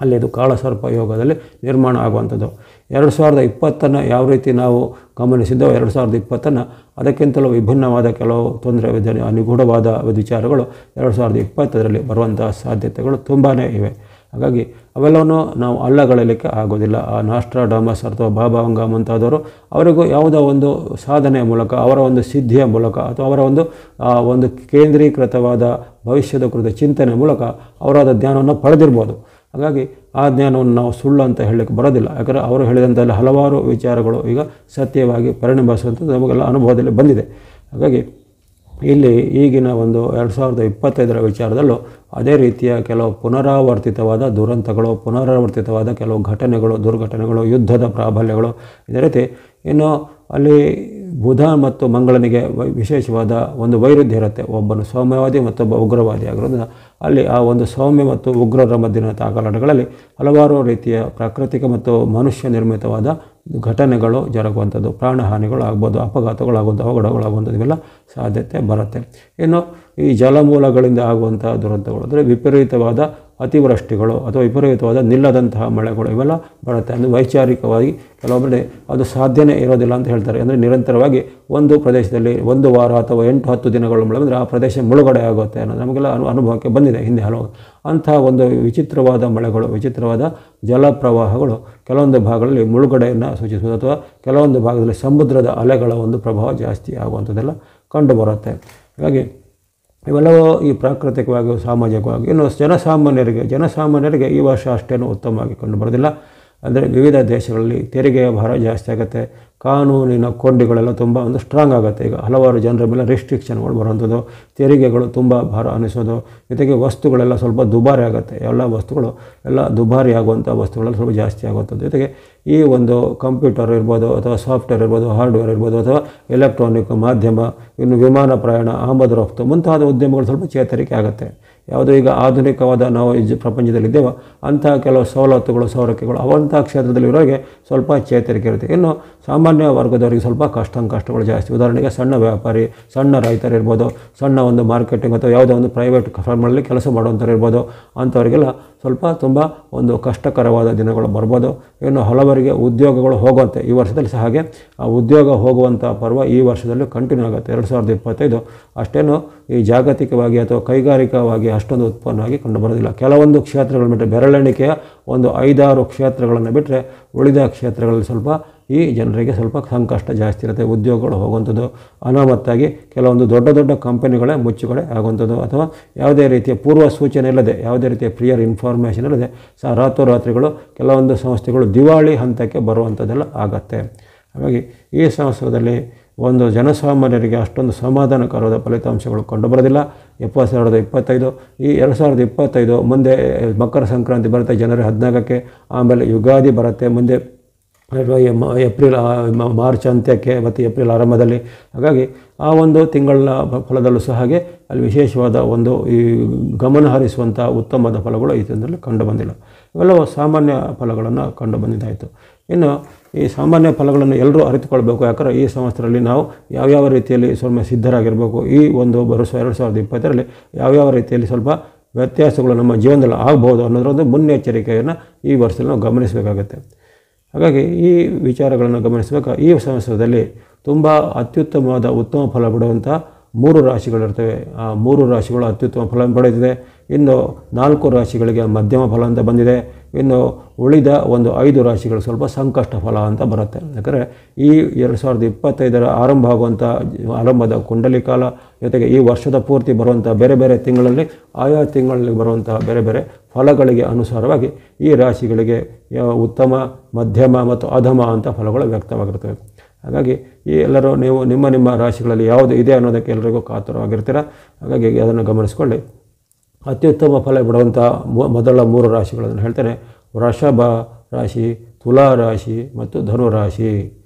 ಅಲ್ಲಿ ಅದು ಕಾಳಸರ್ಪ ಯೋಗದಲ್ಲಿ ನಿರ್ಮಾಣ ಆಗುವಂಥದ್ದು. 2020 ಯಾವ ರೀತಿ ನಾವು ಗಮನಿಸಿದ್ದೋ 2020 ಅದಕ್ಕಿಂತಲೂ ವಿಭಿನ್ನವಾದ ಕೆಲವು ತೊಂದರೆ, ನಿಗೂಢವಾದ ವಿಚಾರಗಳು 2020ರಲ್ಲಿ ಬರುವಂಥ ಸಾಧ್ಯತೆಗಳು ತುಂಬಾ ಇವೆ. ಹಾಗಾಗಿ ಅವೆಲ್ಲವನ್ನೂ ನಾವು ಅಲ್ಲಗಳೆಯಲಿಕ್ಕೆ ಆಗೋದಿಲ್ಲ. ಆ ನಾಸ್ಟ್ರಾಡಾಮಸ್ ಅಥವಾ ಬಾಬಾ ವಂಗ ಮುಂತಾದವರು ಅವರಿಗೂ ಯಾವುದೋ ಒಂದು ಸಾಧನೆಯ ಮೂಲಕ, ಅವರ ಒಂದು ಸಿದ್ಧಿಯ ಮೂಲಕ, ಅಥವಾ ಅವರ ಒಂದು ಕೇಂದ್ರೀಕೃತವಾದ ಭವಿಷ್ಯದ ಕುರಿತ ಚಿಂತನೆ ಮೂಲಕ ಅವರಾದ ಜ್ಞಾನವನ್ನು ಪಡೆದಿರ್ಬೋದು. ಹಾಗಾಗಿ ಆ ಜ್ಞಾನವನ್ನು ನಾವು ಸುಳ್ಳು ಅಂತ ಹೇಳಲಿಕ್ಕೆ ಬರೋದಿಲ್ಲ. ಯಾಕಂದರೆ ಅವರು ಹೇಳಿದಂಥ ಹಲವಾರು ವಿಚಾರಗಳು ಈಗ ಸತ್ಯವಾಗಿ ಪರಿಣಮಿಸುವಂಥದ್ದು ನಮಗೆಲ್ಲ ಅನುಭವದಲ್ಲಿ ಬಂದಿದೆ. ಹಾಗಾಗಿ ಇಲ್ಲಿ ಈಗಿನ ಒಂದು 2025ರ ವಿಚಾರದಲ್ಲೂ ಅದೇ ರೀತಿಯ ಕೆಲವು ಪುನರಾವರ್ತಿತವಾದ ದುರಂತಗಳು, ಪುನರಾವರ್ತಿತವಾದ ಕೆಲವು ಘಟನೆಗಳು, ದುರ್ಘಟನೆಗಳು, ಯುದ್ಧದ ಪ್ರಾಬಲ್ಯಗಳು, ಇದೇ ರೀತಿ ಇನ್ನು ಅಲ್ಲಿ ಬುಧ ಮತ್ತು ಮಂಗಳನಿಗೆ ವಿಶೇಷವಾದ ಒಂದು ವೈರುಧ್ಯ ಇರುತ್ತೆ. ಒಬ್ಬನು ಸೌಮ್ಯವಾದಿ ಮತ್ತೊಬ್ಬ ಉಗ್ರವಾದಿ ಆಗಿರೋದ್ರಿಂದ ಅಲ್ಲಿ ಆ ಒಂದು ಸೌಮ್ಯ ಮತ್ತು ಉಗ್ರರ ಮಧ್ಯದ ತಾಕಲಾಟಗಳಲ್ಲಿ ಹಲವಾರು ರೀತಿಯ ಪ್ರಾಕೃತಿಕ ಮತ್ತು ಮನುಷ್ಯ ನಿರ್ಮಿತವಾದ ಘಟನೆಗಳು ಜರುಗುವಂಥದ್ದು, ಪ್ರಾಣಹಾನಿಗಳು ಆಗ್ಬೋದು, ಅಪಘಾತಗಳಾಗುವಂಥ, ಅವಘಡಗಳಾಗುವಂಥದ್ದು, ಇವೆಲ್ಲ ಸಾಧ್ಯತೆ ಬರುತ್ತೆ. ಇನ್ನು ಈ ಜಲಮೂಲಗಳಿಂದ ಆಗುವಂಥ ದುರಂತಗಳು ಅಂದರೆ ವಿಪರೀತವಾದ ಅತಿವೃಷ್ಟಿಗಳು ಅಥವಾ ವಿಪರೀತವಾದ ನಿಲ್ಲದಂತಹ ಮಳೆಗಳು ಇವೆಲ್ಲ ಬರುತ್ತೆ. ಅಂದರೆ ವೈಚಾರಿಕವಾಗಿ ಕೆಲವೊಬ್ಬರೇ ಅದು ಸಾಧ್ಯನೇ ಇರೋದಿಲ್ಲ ಅಂತ ಹೇಳ್ತಾರೆ. ಅಂದರೆ ನಿರಂತರವಾಗಿ ಒಂದು ಪ್ರದೇಶದಲ್ಲಿ 1 ವಾರ ಅಥವಾ 8-10 ದಿನಗಳು ಮಳೆ ಬಂದರೆ ಆ ಪ್ರದೇಶ ಮುಳುಗಡೆ ಆಗುತ್ತೆ ಅನ್ನೋದು ನಮಗೆಲ್ಲ ಅನುಭವಕ್ಕೆ ಬಂದಿದೆ ಹಿಂದೆ ಹಲವು. ಅಂತಹ ಒಂದು ವಿಚಿತ್ರವಾದ ಮಳೆಗಳು, ವಿಚಿತ್ರವಾದ ಜಲಪ್ರವಾಹಗಳು ಕೆಲವೊಂದು ಭಾಗಗಳಲ್ಲಿ ಮುಳುಗಡೆಯನ್ನು ಸೂಚಿಸುವುದು ಅಥವಾ ಕೆಲವೊಂದು ಭಾಗದಲ್ಲಿ ಸಮುದ್ರದ ಅಲೆಗಳ ಒಂದು ಪ್ರಭಾವ ಜಾಸ್ತಿ ಆಗುವಂಥದ್ದೆಲ್ಲ ಕಂಡುಬರುತ್ತೆ. ಹಾಗಾಗಿ ಇವೆಲ್ಲವೂ ಈ ಪ್ರಾಕೃತಿಕವಾಗಿ ಸಾಮಾಜಿಕವಾಗಿ. ಇನ್ನು ಜನಸಾಮಾನ್ಯರಿಗೆ ಈ ವರ್ಷ ಅಷ್ಟೇನು ಉತ್ತಮವಾಗಿ ಕಂಡುಬರೋದಿಲ್ಲ. ಅಂದರೆ ವಿವಿಧ ದೇಶಗಳಲ್ಲಿ ತೆರಿಗೆಯ ಭಾರ ಜಾಸ್ತಿ ಆಗುತ್ತೆ, ಕಾನೂನಿನ ಕೊಂಡಿಗಳೆಲ್ಲ ತುಂಬ ಒಂದು ಸ್ಟ್ರಾಂಗ್ ಆಗುತ್ತೆ. ಈಗ ಹಲವಾರು ಜನರ ಮೇಲೆ ರಿಸ್ಟ್ರಿಕ್ಷನ್ಗಳು ಬರುವಂಥದ್ದು, ತೆರಿಗೆಗಳು ತುಂಬ ಭಾರ ಅನ್ನಿಸೋದು, ಜೊತೆಗೆ ವಸ್ತುಗಳೆಲ್ಲ ಸ್ವಲ್ಪ ದುಬಾರಿ ಆಗುತ್ತೆ. ಎಲ್ಲ ವಸ್ತುಗಳು ಎಲ್ಲ ದುಬಾರಿ ಆಗುವಂಥ ವಸ್ತುಗಳೆಲ್ಲ ಸ್ವಲ್ಪ ಜಾಸ್ತಿ ಆಗುವಂಥದ್ದು. ಜೊತೆಗೆ ಈ ಒಂದು ಕಂಪ್ಯೂಟರ್ ಇರ್ಬೋದು ಅಥವಾ ಸಾಫ್ಟ್ವೇರ್ ಇರ್ಬೋದು, ಹಾರ್ಡ್ವೇರ್ ಇರ್ಬೋದು ಅಥವಾ ಎಲೆಕ್ಟ್ರಾನಿಕ್ ಮಾಧ್ಯಮ, ಇನ್ನು ವಿಮಾನ ಪ್ರಯಾಣ, ಆಮದು ರಫ್ತು ಮುಂತಾದ ಉದ್ಯಮಗಳು ಸ್ವಲ್ಪ ಚೇತರಿಕೆ ಆಗುತ್ತೆ. ಯಾವುದೋ ಈಗ ಆಧುನಿಕವಾದ ನಾವು ಪ್ರಪಂಚದಲ್ಲಿದ್ದೇವೋ ಅಂತಹ ಕೆಲವು ಸವಲತ್ತುಗಳು, ಸೌಲಭ್ಯಗಳು ಅವಂಥ ಕ್ಷೇತ್ರದಲ್ಲಿರೋರಿಗೆ ಸ್ವಲ್ಪ ಚೇತರಿಕೆ ಇರುತ್ತೆ. ಇನ್ನು ಸಾಮಾನ್ಯ ವರ್ಗದವರಿಗೆ ಸ್ವಲ್ಪ ಕಷ್ಟಗಳು ಜಾಸ್ತಿ. ಉದಾಹರಣೆಗೆ ಸಣ್ಣ ವ್ಯಾಪಾರಿ, ಸಣ್ಣ ರೈತರಿರ್ಬೋದು, ಸಣ್ಣ ಒಂದು ಮಾರ್ಕೆಟಿಂಗ್ ಅಥವಾ ಯಾವುದೋ ಒಂದು ಪ್ರೈವೇಟ್ ಫರ್ಮಲ್ಲಿ ಕೆಲಸ ಮಾಡುವಂಥವ್ರು ಇರ್ಬೋದು, ಅಂಥವರಿಗೆಲ್ಲ ಸ್ವಲ್ಪ ತುಂಬ ಒಂದು ಕಷ್ಟಕರವಾದ ದಿನಗಳು ಬರ್ಬೋದು. ಇನ್ನು ಹಲವರಿಗೆ ಉದ್ಯೋಗಗಳು ಹೋಗುವಂತೆ ಈ ವರ್ಷದಲ್ಲಿ ಸಹ ಹಾಗೆ ಆ ಉದ್ಯೋಗ ಹೋಗುವಂಥ ಪರ್ವ ಈ ವರ್ಷದಲ್ಲಿ ಕಂಟಿನ್ಯೂ ಆಗುತ್ತೆ. 2025 ಅಷ್ಟೇನು ಈ ಜಾಗತಿಕವಾಗಿ ಅಥವಾ ಕೈಗಾರಿಕವಾಗಿ ಅಷ್ಟೊಂದು ಉತ್ಪನ್ನವಾಗಿ ಕಂಡುಬರೋದಿಲ್ಲ. ಕೆಲವೊಂದು ಕ್ಷೇತ್ರಗಳನ್ನು ಬಿಟ್ಟರೆ ಬೆರಳೆಣಿಕೆಯ ಒಂದು 5-6 ಕ್ಷೇತ್ರಗಳನ್ನು ಬಿಟ್ಟರೆ ಉಳಿದ ಕ್ಷೇತ್ರಗಳಲ್ಲಿ ಸ್ವಲ್ಪ ಈ ಜನರಿಗೆ ಸ್ವಲ್ಪ ಸಂಕಷ್ಟ ಜಾಸ್ತಿ ಇರುತ್ತೆ. ಉದ್ಯೋಗಗಳು ಹೋಗುವಂಥದ್ದು, ಅನಾಮತ್ತಾಗಿ ಕೆಲವೊಂದು ದೊಡ್ಡ ಕಂಪನಿಗಳೇ ಮುಚ್ಚುಗಡೆ ಆಗುವಂಥದ್ದು, ಅಥವಾ ಯಾವುದೇ ರೀತಿಯ ಪೂರ್ವ ಸೂಚನೆ ಇಲ್ಲದೆ, ಯಾವುದೇ ರೀತಿಯ ಪ್ರಿಯರ್ ಇನ್ಫಾರ್ಮೇಷನ್ ಇಲ್ಲದೆ ರಾತ್ರೋರಾತ್ರಿಗಳು ಕೆಲವೊಂದು ಸಂಸ್ಥೆಗಳು ದಿವಾಳಿ ಹಂತಕ್ಕೆ ಬರುವಂಥದ್ದೆಲ್ಲ ಆಗತ್ತೆ. ಹಾಗಾಗಿ ಈ ಸಂವತ್ಸರದಲ್ಲಿ ಒಂದು ಜನಸಾಮಾನ್ಯರಿಗೆ ಅಷ್ಟೊಂದು ಸಮಾಧಾನಕರವಾದ ಫಲಿತಾಂಶಗಳು ಕಂಡುಬರೋದಿಲ್ಲ. 2025 ಈ 2025 ಮುಂದೆ ಮಕರ ಸಂಕ್ರಾಂತಿ ಬರುತ್ತೆ ಜನವರಿ 14ಕ್ಕೆ, ಆಮೇಲೆ ಯುಗಾದಿ ಬರುತ್ತೆ ಮುಂದೆ ಮಾರ್ಚ್ ಅಂತ್ಯಕ್ಕೆ ಮತ್ತು ಏಪ್ರಿಲ್ ಆರಂಭದಲ್ಲಿ. ಹಾಗಾಗಿ ಆ ಒಂದು ತಿಂಗಳ ಫಲದಲ್ಲೂ ಸಹ ಹಾಗೆ ಅಲ್ಲಿ ವಿಶೇಷವಾದ ಒಂದು ಈ ಗಮನಹರಿಸುವಂಥ ಉತ್ತಮವಾದ ಫಲಗಳು ಈ ತಿಂಗಳಲ್ಲಿ ಕಂಡುಬಂದಿಲ್ಲ. ಇವೆಲ್ಲವೂ ಸಾಮಾನ್ಯ ಫಲಗಳನ್ನು ಕಂಡುಬಂದಿದ್ದಾಯಿತು. ಇನ್ನು ಈ ಸಾಮಾನ್ಯ ಫಲಗಳನ್ನು ಎಲ್ಲರೂ ಅರಿತುಕೊಳ್ಬೇಕು. ಯಾಕಂದರೆ ಈ ಸಂವತ್ಸರದಲ್ಲಿ ನಾವು ಯಾವ್ಯಾವ ರೀತಿಯಲ್ಲಿ ಸ್ವಲ್ಪ ಸಿದ್ಧರಾಗಿರಬೇಕು, ಈ ಒಂದು ವರ್ಷ 2020ರಲ್ಲಿ ಯಾವ್ಯಾವ ರೀತಿಯಲ್ಲಿ ಸ್ವಲ್ಪ ವ್ಯತ್ಯಾಸಗಳು ನಮ್ಮ ಜೀವನದಲ್ಲಿ ಆಗ್ಬೋದು ಅನ್ನೋದರೊಂದು ಮುನ್ನೆಚ್ಚರಿಕೆಯನ್ನು ಈ ವರ್ಷದಲ್ಲಿ ನಾವು ಗಮನಿಸಬೇಕಾಗತ್ತೆ. ಹಾಗಾಗಿ ಈ ವಿಚಾರಗಳನ್ನು ಗಮನಿಸಬೇಕು. ಈ ಸಂವತ್ಸರದಲ್ಲಿ ತುಂಬ ಅತ್ಯುತ್ತಮವಾದ ಉತ್ತಮ ಫಲ ಬಿಡುವಂಥ 3 ರಾಶಿಗಳಿರ್ತವೆ. ಆ 3 ರಾಶಿಗಳು ಅತ್ಯುತ್ತಮ ಫಲ ಪಡೆದಿದೆ. ಇನ್ನು 4 ರಾಶಿಗಳಿಗೆ ಮಧ್ಯಮ ಫಲ ಅಂತ ಬಂದಿದೆ. ಇನ್ನು ಉಳಿದ ಒಂದು 5 ರಾಶಿಗಳು ಸ್ವಲ್ಪ ಸಂಕಷ್ಟ ಫಲ ಅಂತ ಬರುತ್ತೆ. ಯಾಕಂದರೆ ಈ 2025 ಆರಂಭದ ಕುಂಡಲಿ ಕಾಲ ಜೊತೆಗೆ ಈ ವರ್ಷದ ಪೂರ್ತಿ ಬರುವಂಥ ಬೇರೆ ತಿಂಗಳಲ್ಲಿ ಆಯಾ ತಿಂಗಳಲ್ಲಿ ಬರುವಂಥ ಬೇರೆ ಫಲಗಳಿಗೆ ಅನುಸಾರವಾಗಿ ಈ ರಾಶಿಗಳಿಗೆ ಉತ್ತಮ, ಮಧ್ಯಮ ಮತ್ತು ಅಧಮ ಅಂತ ಫಲಗಳು ವ್ಯಕ್ತವಾಗಿರ್ತವೆ. ಹಾಗಾಗಿ ಈ ಎಲ್ಲರೂ ನೀವು ನಿಮ್ಮ ರಾಶಿಗಳಲ್ಲಿ ಯಾವುದು ಇದೆ ಅನ್ನೋದಕ್ಕೆ ಎಲ್ಲರಿಗೂ ಕಾತರವಾಗಿರ್ತೀರ. ಹಾಗಾಗಿ ಅದನ್ನು ಗಮನಿಸ್ಕೊಳ್ಳಿ. ಅತ್ಯುತ್ತಮ ಫಲ ಬಿಡುವಂಥ ಮೊದಲ 3 ರಾಶಿಗಳನ್ನು ಹೇಳ್ತೇನೆ. ವೃಷಭ ರಾಶಿ, ತುಲಾ ರಾಶಿ ಮತ್ತು ಧನು ರಾಶಿ.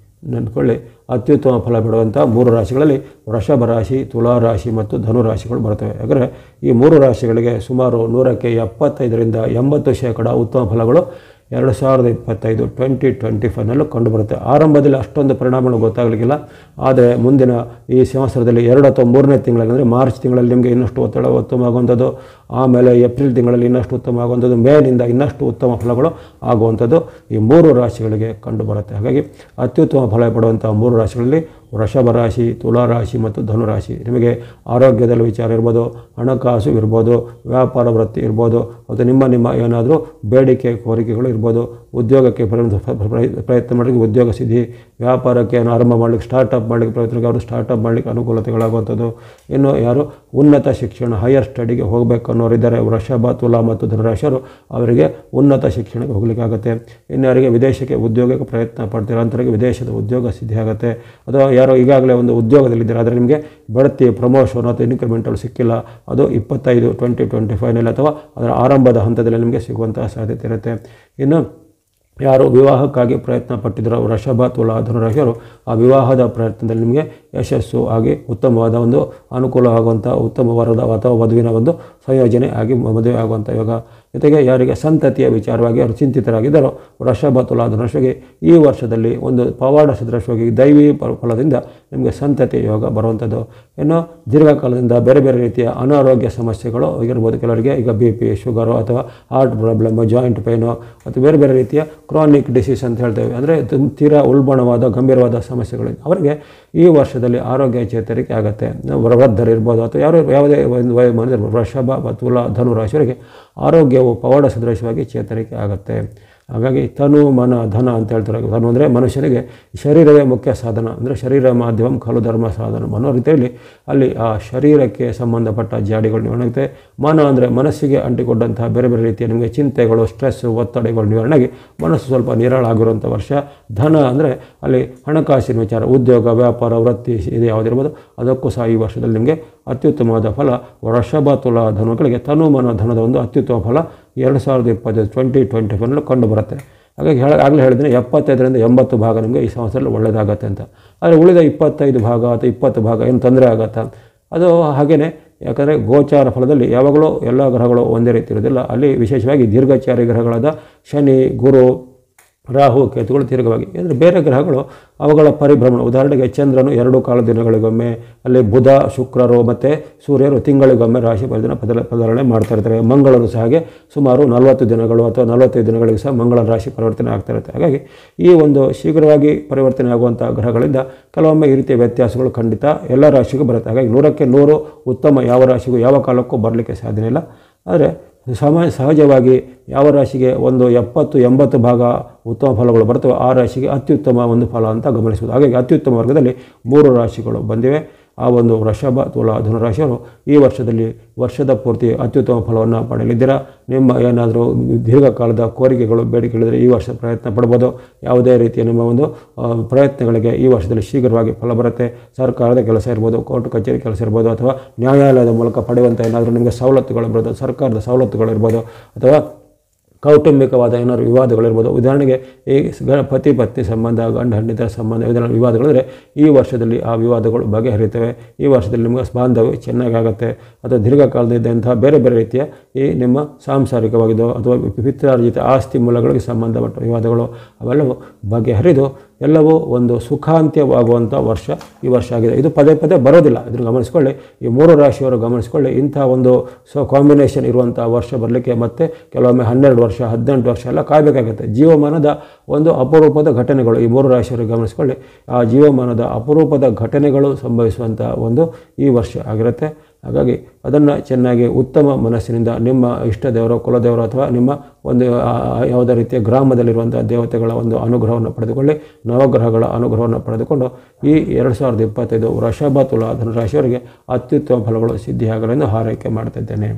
ನೆನ್ಕೊಳ್ಳಿ, ಅತ್ಯುತ್ತಮ ಫಲ ಬಿಡುವಂಥ 3 ರಾಶಿಗಳಲ್ಲಿ ವೃಷಭ ರಾಶಿ, ತುಲಾ ರಾಶಿ ಮತ್ತು ಧನು ರಾಶಿಗಳು ಬರ್ತವೆ. ಯಾಕಂದರೆ ಈ 3 ರಾಶಿಗಳಿಗೆ ಸುಮಾರು 100ಕ್ಕೆ 75ರಿಂದ 80% ಉತ್ತಮ ಫಲಗಳು 2025 ಕಂಡುಬರುತ್ತೆ. ಆರಂಭದಲ್ಲಿ ಅಷ್ಟೊಂದು ಪರಿಣಾಮಗಳು ಗೊತ್ತಾಗಲಿಕ್ಕಿಲ್ಲ. ಆದರೆ ಮುಂದಿನ ಈ ಸಂವತ್ಸರದಲ್ಲಿ 2 ಅಥವಾ 3ನೇ ತಿಂಗಳಲ್ಲಿ ಅಂದರೆ ಮಾರ್ಚ್ ತಿಂಗಳಲ್ಲಿ ನಿಮಗೆ ಇನ್ನಷ್ಟು ಉತ್ತಮ ಆಗುವಂಥದ್ದು, ಆಮೇಲೆ ಏಪ್ರಿಲ್ ತಿಂಗಳಲ್ಲಿ ಇನ್ನಷ್ಟು ಉತ್ತಮ ಆಗುವಂಥದ್ದು, ಮೇನಿಂದ ಇನ್ನಷ್ಟು ಉತ್ತಮ ಫಲಗಳು ಆಗುವಂಥದ್ದು ಈ 3 ರಾಶಿಗಳಿಗೆ ಕಂಡುಬರುತ್ತೆ. ಹಾಗಾಗಿ ಅತ್ಯುತ್ತಮ ಫಲ ಪಡುವಂಥ 3 ರಾಶಿಗಳಲ್ಲಿ ವೃಷಭ ರಾಶಿ, ತುಲಾ ರಾಶಿ ಮತ್ತು ಧನು ರಾಶಿ. ನಿಮಗೆ ಆರೋಗ್ಯದಲ್ಲಿ ವಿಚಾರ ಇರ್ಬೋದು, ಹಣಕಾಸು ಇರ್ಬೋದು, ವ್ಯಾಪಾರ ವೃತ್ತಿ ಇರ್ಬೋದು, ಮತ್ತು ನಿಮ್ಮ ಏನಾದರೂ ಬೇಡಿಕೆ ಕೋರಿಕೆಗಳು ಇರ್ಬೋದು, ಉದ್ಯೋಗಕ್ಕೆ ಪ್ರಯತ್ನ ಮಾಡಲಿಕ್ಕೆ ಉದ್ಯೋಗ ಸಿದ್ಧಿ, ವ್ಯಾಪಾರಕ್ಕೆ ಆರಂಭ ಮಾಡಲಿಕ್ಕೆ ಸ್ಟಾರ್ಟಪ್ ಮಾಡಲಿಕ್ಕೆ ಪ್ರಯತ್ನಕ್ಕೆ ಅವರು ಸ್ಟಾರ್ಟಪ್ ಮಾಡಲಿಕ್ಕೆ ಅನುಕೂಲತೆಗಳಾಗುವಂಥದ್ದು. ಇನ್ನು ಯಾರು ಉನ್ನತ ಶಿಕ್ಷಣ ಹೈಯರ್ ಸ್ಟಡಿಗೆ ಹೋಗಬೇಕು ಅನ್ನೋರಿದ್ದಾರೆ ವೃಷಭ, ತುಲಾ ಮತ್ತು ಧನುರಾಶಿಯವರು, ಅವರಿಗೆ ಉನ್ನತ ಶಿಕ್ಷಣಕ್ಕೆ ಹೋಗಲಿಕ್ಕಾಗುತ್ತೆ. ಇನ್ನು ಯಾರಿಗೆ ವಿದೇಶಕ್ಕೆ ಉದ್ಯೋಗಕ್ಕೆ ಪ್ರಯತ್ನ ಪಡ್ತೀರ ಅಂಥವರಿಗೆ ವಿದೇಶದ ಉದ್ಯೋಗ ಸಿದ್ಧಿ ಆಗುತ್ತೆ. ಅಥವಾ ಯಾರೋ ಈಗಾಗಲೇ ಒಂದು ಉದ್ಯೋಗದಲ್ಲಿದ್ದಾರೆ ಆದರೆ ನಿಮಗೆ ಬಡ್ತಿ, ಪ್ರಮೋಷನ್ ಅಥವಾ ಇನ್ಕ್ರಿಮೆಂಟಲ್ಲಿ ಸಿಕ್ಕಿಲ್ಲ, ಅದು 2025 ಅಥವಾ ಅದರ ಆರಂಭದ ಹಂತದಲ್ಲಿ ನಿಮಗೆ ಸಿಗುವಂತಹ ಸಾಧ್ಯತೆ ಇರುತ್ತೆ. ಇನ್ನು ಯಾರು ವಿವಾಹಕ್ಕಾಗಿ ಪ್ರಯತ್ನ ಪಟ್ಟಿದ್ರು ವೃಷಭ, ತುಲಾ, ಧನುರಾಶಿಯವರು, ಆ ವಿವಾಹದ ಪ್ರಯತ್ನದಲ್ಲಿ ನಿಮಗೆ ಯಶಸ್ಸು ಆಗಿ ಉತ್ತಮವಾದ ಒಂದು ಅನುಕೂಲ ಆಗುವಂಥ ಉತ್ತಮ ವರದ ಅಥವಾ ವಧುವಿನ ಒಂದು ಸಂಯೋಜನೆ ಆಗಿ ಮದುವೆ ಆಗುವಂಥ ಯೋಗ. ಜೊತೆಗೆ ಯಾರಿಗೆ ಸಂತತಿಯ ವಿಚಾರವಾಗಿ ಅವರು ಚಿಂತಿತರಾಗಿದ್ದಾರೋ ವೃಷಭ ತುಲಾ ಧನುರಾಶಿಗೆ ಈ ವರ್ಷದಲ್ಲಿ ಒಂದು ಪವಾಡ ಸದೃಶವಾಗಿ ದೈವಿ ಫಲದಿಂದ ನಿಮಗೆ ಸಂತತಿ ಯೋಗ ಬರುವಂಥದ್ದು. ಇನ್ನು ದೀರ್ಘಕಾಲದಿಂದ ಬೇರೆ ಬೇರೆ ರೀತಿಯ ಅನಾರೋಗ್ಯ ಸಮಸ್ಯೆಗಳು ಇರ್ಬೋದು. ಕೆಲವರಿಗೆ ಈಗ BP, ಶುಗರು ಅಥವಾ ಹಾರ್ಟ್ ಪ್ರಾಬ್ಲಮ್, ಜಾಯಿಂಟ್ ಪೇನು ಅಥವಾ ಬೇರೆ ಬೇರೆ ರೀತಿಯ ಕ್ರಾನಿಕ್ ಡಿಸೀಸ್ ಅಂತ ಹೇಳ್ತೇವೆ, ಅಂದರೆ ತೀರಾ ಉಲ್ಬಣವಾದ ಗಂಭೀರವಾದ ಸಮಸ್ಯೆಗಳು ಅವರಿಗೆ ಈ ವರ್ಷದಲ್ಲಿ ಆರೋಗ್ಯ ಚೇತರಿಕೆ ಆಗುತ್ತೆ. ವೃದ್ಧರಿರ್ಬೋದು ಅಥವಾ ಯಾವುದೇ ಒಂದು ವಯೋಮಾನದ ವೃಷಭ ತುಲಾ ಧನುರಾಶಿಯವರಿಗೆ ಆರೋಗ್ಯವು ಪವಾಡ ಸದೃಶವಾಗಿ ಚೇತರಿಕೆ ಆಗುತ್ತೆ. ಹಾಗಾಗಿ ತನು ಮನ ಧನ ಅಂತ ಹೇಳ್ತಾರೆ. ತನು ಅಂದರೆ ಮನುಷ್ಯನಿಗೆ ಶರೀರವೇ ಮುಖ್ಯ ಸಾಧನ, ಅಂದರೆ ಶರೀರ ಮಾಧ್ಯಮ ಖಲು ಧರ್ಮ ಸಾಧನ ಅನ್ನೋ ರೀತಿಯಲ್ಲಿ ಅಲ್ಲಿ ಆ ಶರೀರಕ್ಕೆ ಸಂಬಂಧಪಟ್ಟ ಜಾಡಿಗಳು ನಿವಾರಣೆ. ಮನ ಅಂದರೆ ಮನಸ್ಸಿಗೆ ಅಂಟಿಕೊಂಡಂತಹ ಬೇರೆ ಬೇರೆ ರೀತಿಯ ನಿಮಗೆ ಚಿಂತೆಗಳು, ಸ್ಟ್ರೆಸ್, ಒತ್ತಡಗಳು ನಿವಾರಣೆಯಾಗಿ ಮನಸ್ಸು ಸ್ವಲ್ಪ ನಿರಾಳಾಗಿರುವಂಥ ವರ್ಷ. ಧನ ಅಂದರೆ ಅಲ್ಲಿ ಹಣಕಾಸಿನ ವಿಚಾರ, ಉದ್ಯೋಗ, ವ್ಯಾಪಾರ, ವೃತ್ತಿ ಇದು ಯಾವುದಿರ್ಬೋದು ಅದಕ್ಕೂ ಸಹ ಈ ವರ್ಷದಲ್ಲಿ ನಿಮಗೆ ಅತ್ಯುತ್ತಮವಾದ ಫಲ. ವೃಷಭ ತುಲಾ ಧನುಗಳಿಗೆ ತನು ಮನ ಧನದ ಒಂದು ಅತ್ಯುತ್ತಮ ಫಲ 2025 2024 ಕಂಡು ಬರುತ್ತೆ. ಹಾಗಾಗಿ ಆಗಲೇ ಹೇಳಿದ್ರೆ 75ರಿಂದ 80 ಭಾಗ ನಿಮಗೆ ಈ ಸಂವತ್ಸರದಲ್ಲಿ ಒಳ್ಳೆಯದಾಗತ್ತೆ ಅಂತ. ಆದರೆ ಉಳಿದ 25 ಭಾಗ ಅಥವಾ 20 ಭಾಗ ಏನು ತೊಂದರೆ ಆಗುತ್ತಾ ಅದು ಹಾಗೆಯೇ. ಯಾಕಂದರೆ ಗೋಚಾರ ಫಲದಲ್ಲಿ ಯಾವಾಗಲೂ ಎಲ್ಲ ಗ್ರಹಗಳು ಒಂದೇ ರೀತಿ ಇರೋದಿಲ್ಲ. ಅಲ್ಲಿ ವಿಶೇಷವಾಗಿ ದೀರ್ಘಚಾರಿ ಗ್ರಹಗಳಾದ ಶನಿ, ಗುರು, ರಾಹು, ಕೇತುಗಳು ದೀರ್ಘವಾಗಿ, ಅಂದರೆ ಬೇರೆ ಗ್ರಹಗಳು ಅವುಗಳ ಪರಿಭ್ರಮಣ. ಉದಾಹರಣೆಗೆ ಚಂದ್ರನು 2 ಕಾಲ ದಿನಗಳಿಗೊಮ್ಮೆ, ಅಲ್ಲಿ ಬುಧ, ಶುಕ್ರರು ಮತ್ತು ಸೂರ್ಯರು ತಿಂಗಳಿಗೊಮ್ಮೆ ರಾಶಿ ಬದಲಾವಣೆ ಮಾಡ್ತಾ ಇರ್ತಾರೆ. ಮಂಗಳನು ಸಹ ಹಾಗೆ ಸುಮಾರು 40 ದಿನಗಳು ಅಥವಾ 45 ದಿನಗಳಿಗೆ ಸಹ ಮಂಗಳ ರಾಶಿ ಪರಿವರ್ತನೆ ಆಗ್ತಾ ಇರುತ್ತೆ. ಹಾಗಾಗಿ ಈ ಒಂದು ಶೀಘ್ರವಾಗಿ ಪರಿವರ್ತನೆ ಆಗುವಂಥ ಗ್ರಹಗಳಿಂದ ಕೆಲವೊಮ್ಮೆ ಈ ರೀತಿಯ ವ್ಯತ್ಯಾಸಗಳು ಖಂಡಿತ ಎಲ್ಲ ರಾಶಿಗೂ ಬರುತ್ತೆ. ಹಾಗಾಗಿ 100ಕ್ಕೆ 100 ಉತ್ತಮ ಯಾವ ರಾಶಿಗೂ ಯಾವ ಕಾಲಕ್ಕೂ ಬರಲಿಕ್ಕೆ ಸಾಧ್ಯ ಇಲ್ಲ. ಆದರೆ ಸಹಜವಾಗಿ ಯಾವ ರಾಶಿಗೆ ಒಂದು 70-80 ಭಾಗ ಉತ್ತಮ ಫಲಗಳು ಬರ್ತವೆ ಆ ರಾಶಿಗೆ ಅತ್ಯುತ್ತಮ ಒಂದು ಫಲ ಅಂತ ಗಮನಿಸಬಹುದು. ಹಾಗಾಗಿ ಅತ್ಯುತ್ತಮ ವರ್ಗದಲ್ಲಿ 3 ರಾಶಿಗಳು ಬಂದಿವೆ. ಆ ಒಂದು ವೃಷಭ ತುಲಾ ಧನುರಾಶಿಯವರು ಈ ವರ್ಷದಲ್ಲಿ ವರ್ಷದ ಪೂರ್ತಿ ಅತ್ಯುತ್ತಮ ಫಲವನ್ನು ಪಡೆಯಲಿದ್ದೀರಾ. ನಿಮ್ಮ ಏನಾದರೂ ದೀರ್ಘಕಾಲದ ಕೋರಿಕೆಗಳು, ಬೇಡಿಕೆಗಳಿದ್ದರೆ ಈ ವರ್ಷ ಪ್ರಯತ್ನ ಪಡ್ಬೋದು. ಯಾವುದೇ ರೀತಿಯ ನಿಮ್ಮ ಒಂದು ಪ್ರಯತ್ನಗಳಿಗೆ ಈ ವರ್ಷದಲ್ಲಿ ಶೀಘ್ರವಾಗಿ ಫಲ ಬರುತ್ತೆ. ಸರ್ಕಾರದ ಕೆಲಸ ಇರ್ಬೋದು, ಕೋರ್ಟ್ ಕಚೇರಿ ಕೆಲಸ ಇರ್ಬೋದು, ಅಥವಾ ನ್ಯಾಯಾಲಯದ ಮೂಲಕ ಪಡೆಯುವಂಥ ಏನಾದರೂ ನಿಮಗೆ ಸವಲತ್ತುಗಳಿರ್ಬೋದು, ಸರ್ಕಾರದ ಸವಲತ್ತುಗಳಿರ್ಬೋದು, ಅಥವಾ ಕೌಟುಂಬಿಕವಾದ ಏನಾದರೂ ವಿವಾದಗಳಿರ್ಬೋದು. ಉದಾಹರಣೆಗೆ ಈ ಪತಿ ಪತ್ನಿ ಸಂಬಂಧ, ಗಂಡ ಹೆಂಡತಿಯರ ಸಂಬಂಧ ಇದೆಲ್ಲ ವಿವಾದಗಳಿದ್ರೆ ಈ ವರ್ಷದಲ್ಲಿ ಆ ವಿವಾದಗಳು ಬಗೆಹರಿತವೆ. ಈ ವರ್ಷದಲ್ಲಿ ನಿಮಗೆ ಬಾಂಧವ್ಯ ಚೆನ್ನಾಗಾಗುತ್ತೆ. ಅಥವಾ ದೀರ್ಘಕಾಲದಿದ್ದಂತಹ ಬೇರೆ ಬೇರೆ ರೀತಿಯ ಈ ನಿಮ್ಮ ಸಾಂಸಾರಿಕವಾಗಿದ್ದೋ ಅಥವಾ ಪಿತ್ರಾರ್ಜಿತ ಆಸ್ತಿ ಮೂಲಗಳಿಗೆ ಸಂಬಂಧಪಟ್ಟ ವಿವಾದಗಳು ಅವೆಲ್ಲವೂ ಬಗೆಹರಿದು ಎಲ್ಲವೂ ಒಂದು ಸುಖಾಂತ್ಯವಾಗುವಂಥ ವರ್ಷ ಈ ವರ್ಷ ಆಗಿದೆ. ಇದು ಪದೇ ಪದೇ ಬರೋದಿಲ್ಲ, ಇದನ್ನು ಗಮನಿಸ್ಕೊಳ್ಳಿ. ಈ 3 ರಾಶಿಯವರು ಗಮನಿಸ್ಕೊಳ್ಳಿ. ಇಂಥ ಒಂದು ಕಾಂಬಿನೇಷನ್ ಇರುವಂಥ ವರ್ಷ ಬರಲಿಕ್ಕೆ ಮತ್ತೆ ಕೆಲವೊಮ್ಮೆ 12 ವರ್ಷ 18 ವರ್ಷ ಎಲ್ಲ ಕಾಯಬೇಕಾಗುತ್ತೆ. ಜೀವಮಾನದ ಒಂದು ಅಪರೂಪದ ಘಟನೆಗಳು ಈ 3 ರಾಶಿಯವರು ಗಮನಿಸ್ಕೊಳ್ಳಿ. ಆ ಜೀವಮಾನದ ಅಪರೂಪದ ಘಟನೆಗಳು ಸಂಭವಿಸುವಂಥ ಒಂದು ಈ ವರ್ಷ ಆಗಿರುತ್ತೆ. ಹಾಗಾಗಿ ಅದನ್ನು ಚೆನ್ನಾಗಿ ಉತ್ತಮ ಮನಸ್ಸಿನಿಂದ ನಿಮ್ಮ ಇಷ್ಟ ದೇವರು, ಕುಲದೇವರು ಅಥವಾ ನಿಮ್ಮ ಒಂದು ಯಾವುದೇ ರೀತಿಯ ಗ್ರಾಮದಲ್ಲಿರುವಂಥ ದೇವತೆಗಳ ಒಂದು ಅನುಗ್ರಹವನ್ನು ಪಡೆದುಕೊಳ್ಳಿ. ನವಗ್ರಹಗಳ ಅನುಗ್ರಹವನ್ನು ಪಡೆದುಕೊಂಡು ಈ 2025 ವೃಷಭ ತುಲಾ ಧನುರಾಶಿಯವರಿಗೆ ಅತ್ಯುತ್ತಮ ಫಲಗಳು ಸಿದ್ಧಿಯಾಗಲೆಂದು ಹಾರೈಕೆ ಮಾಡ್ತಿದ್ದೇನೆ.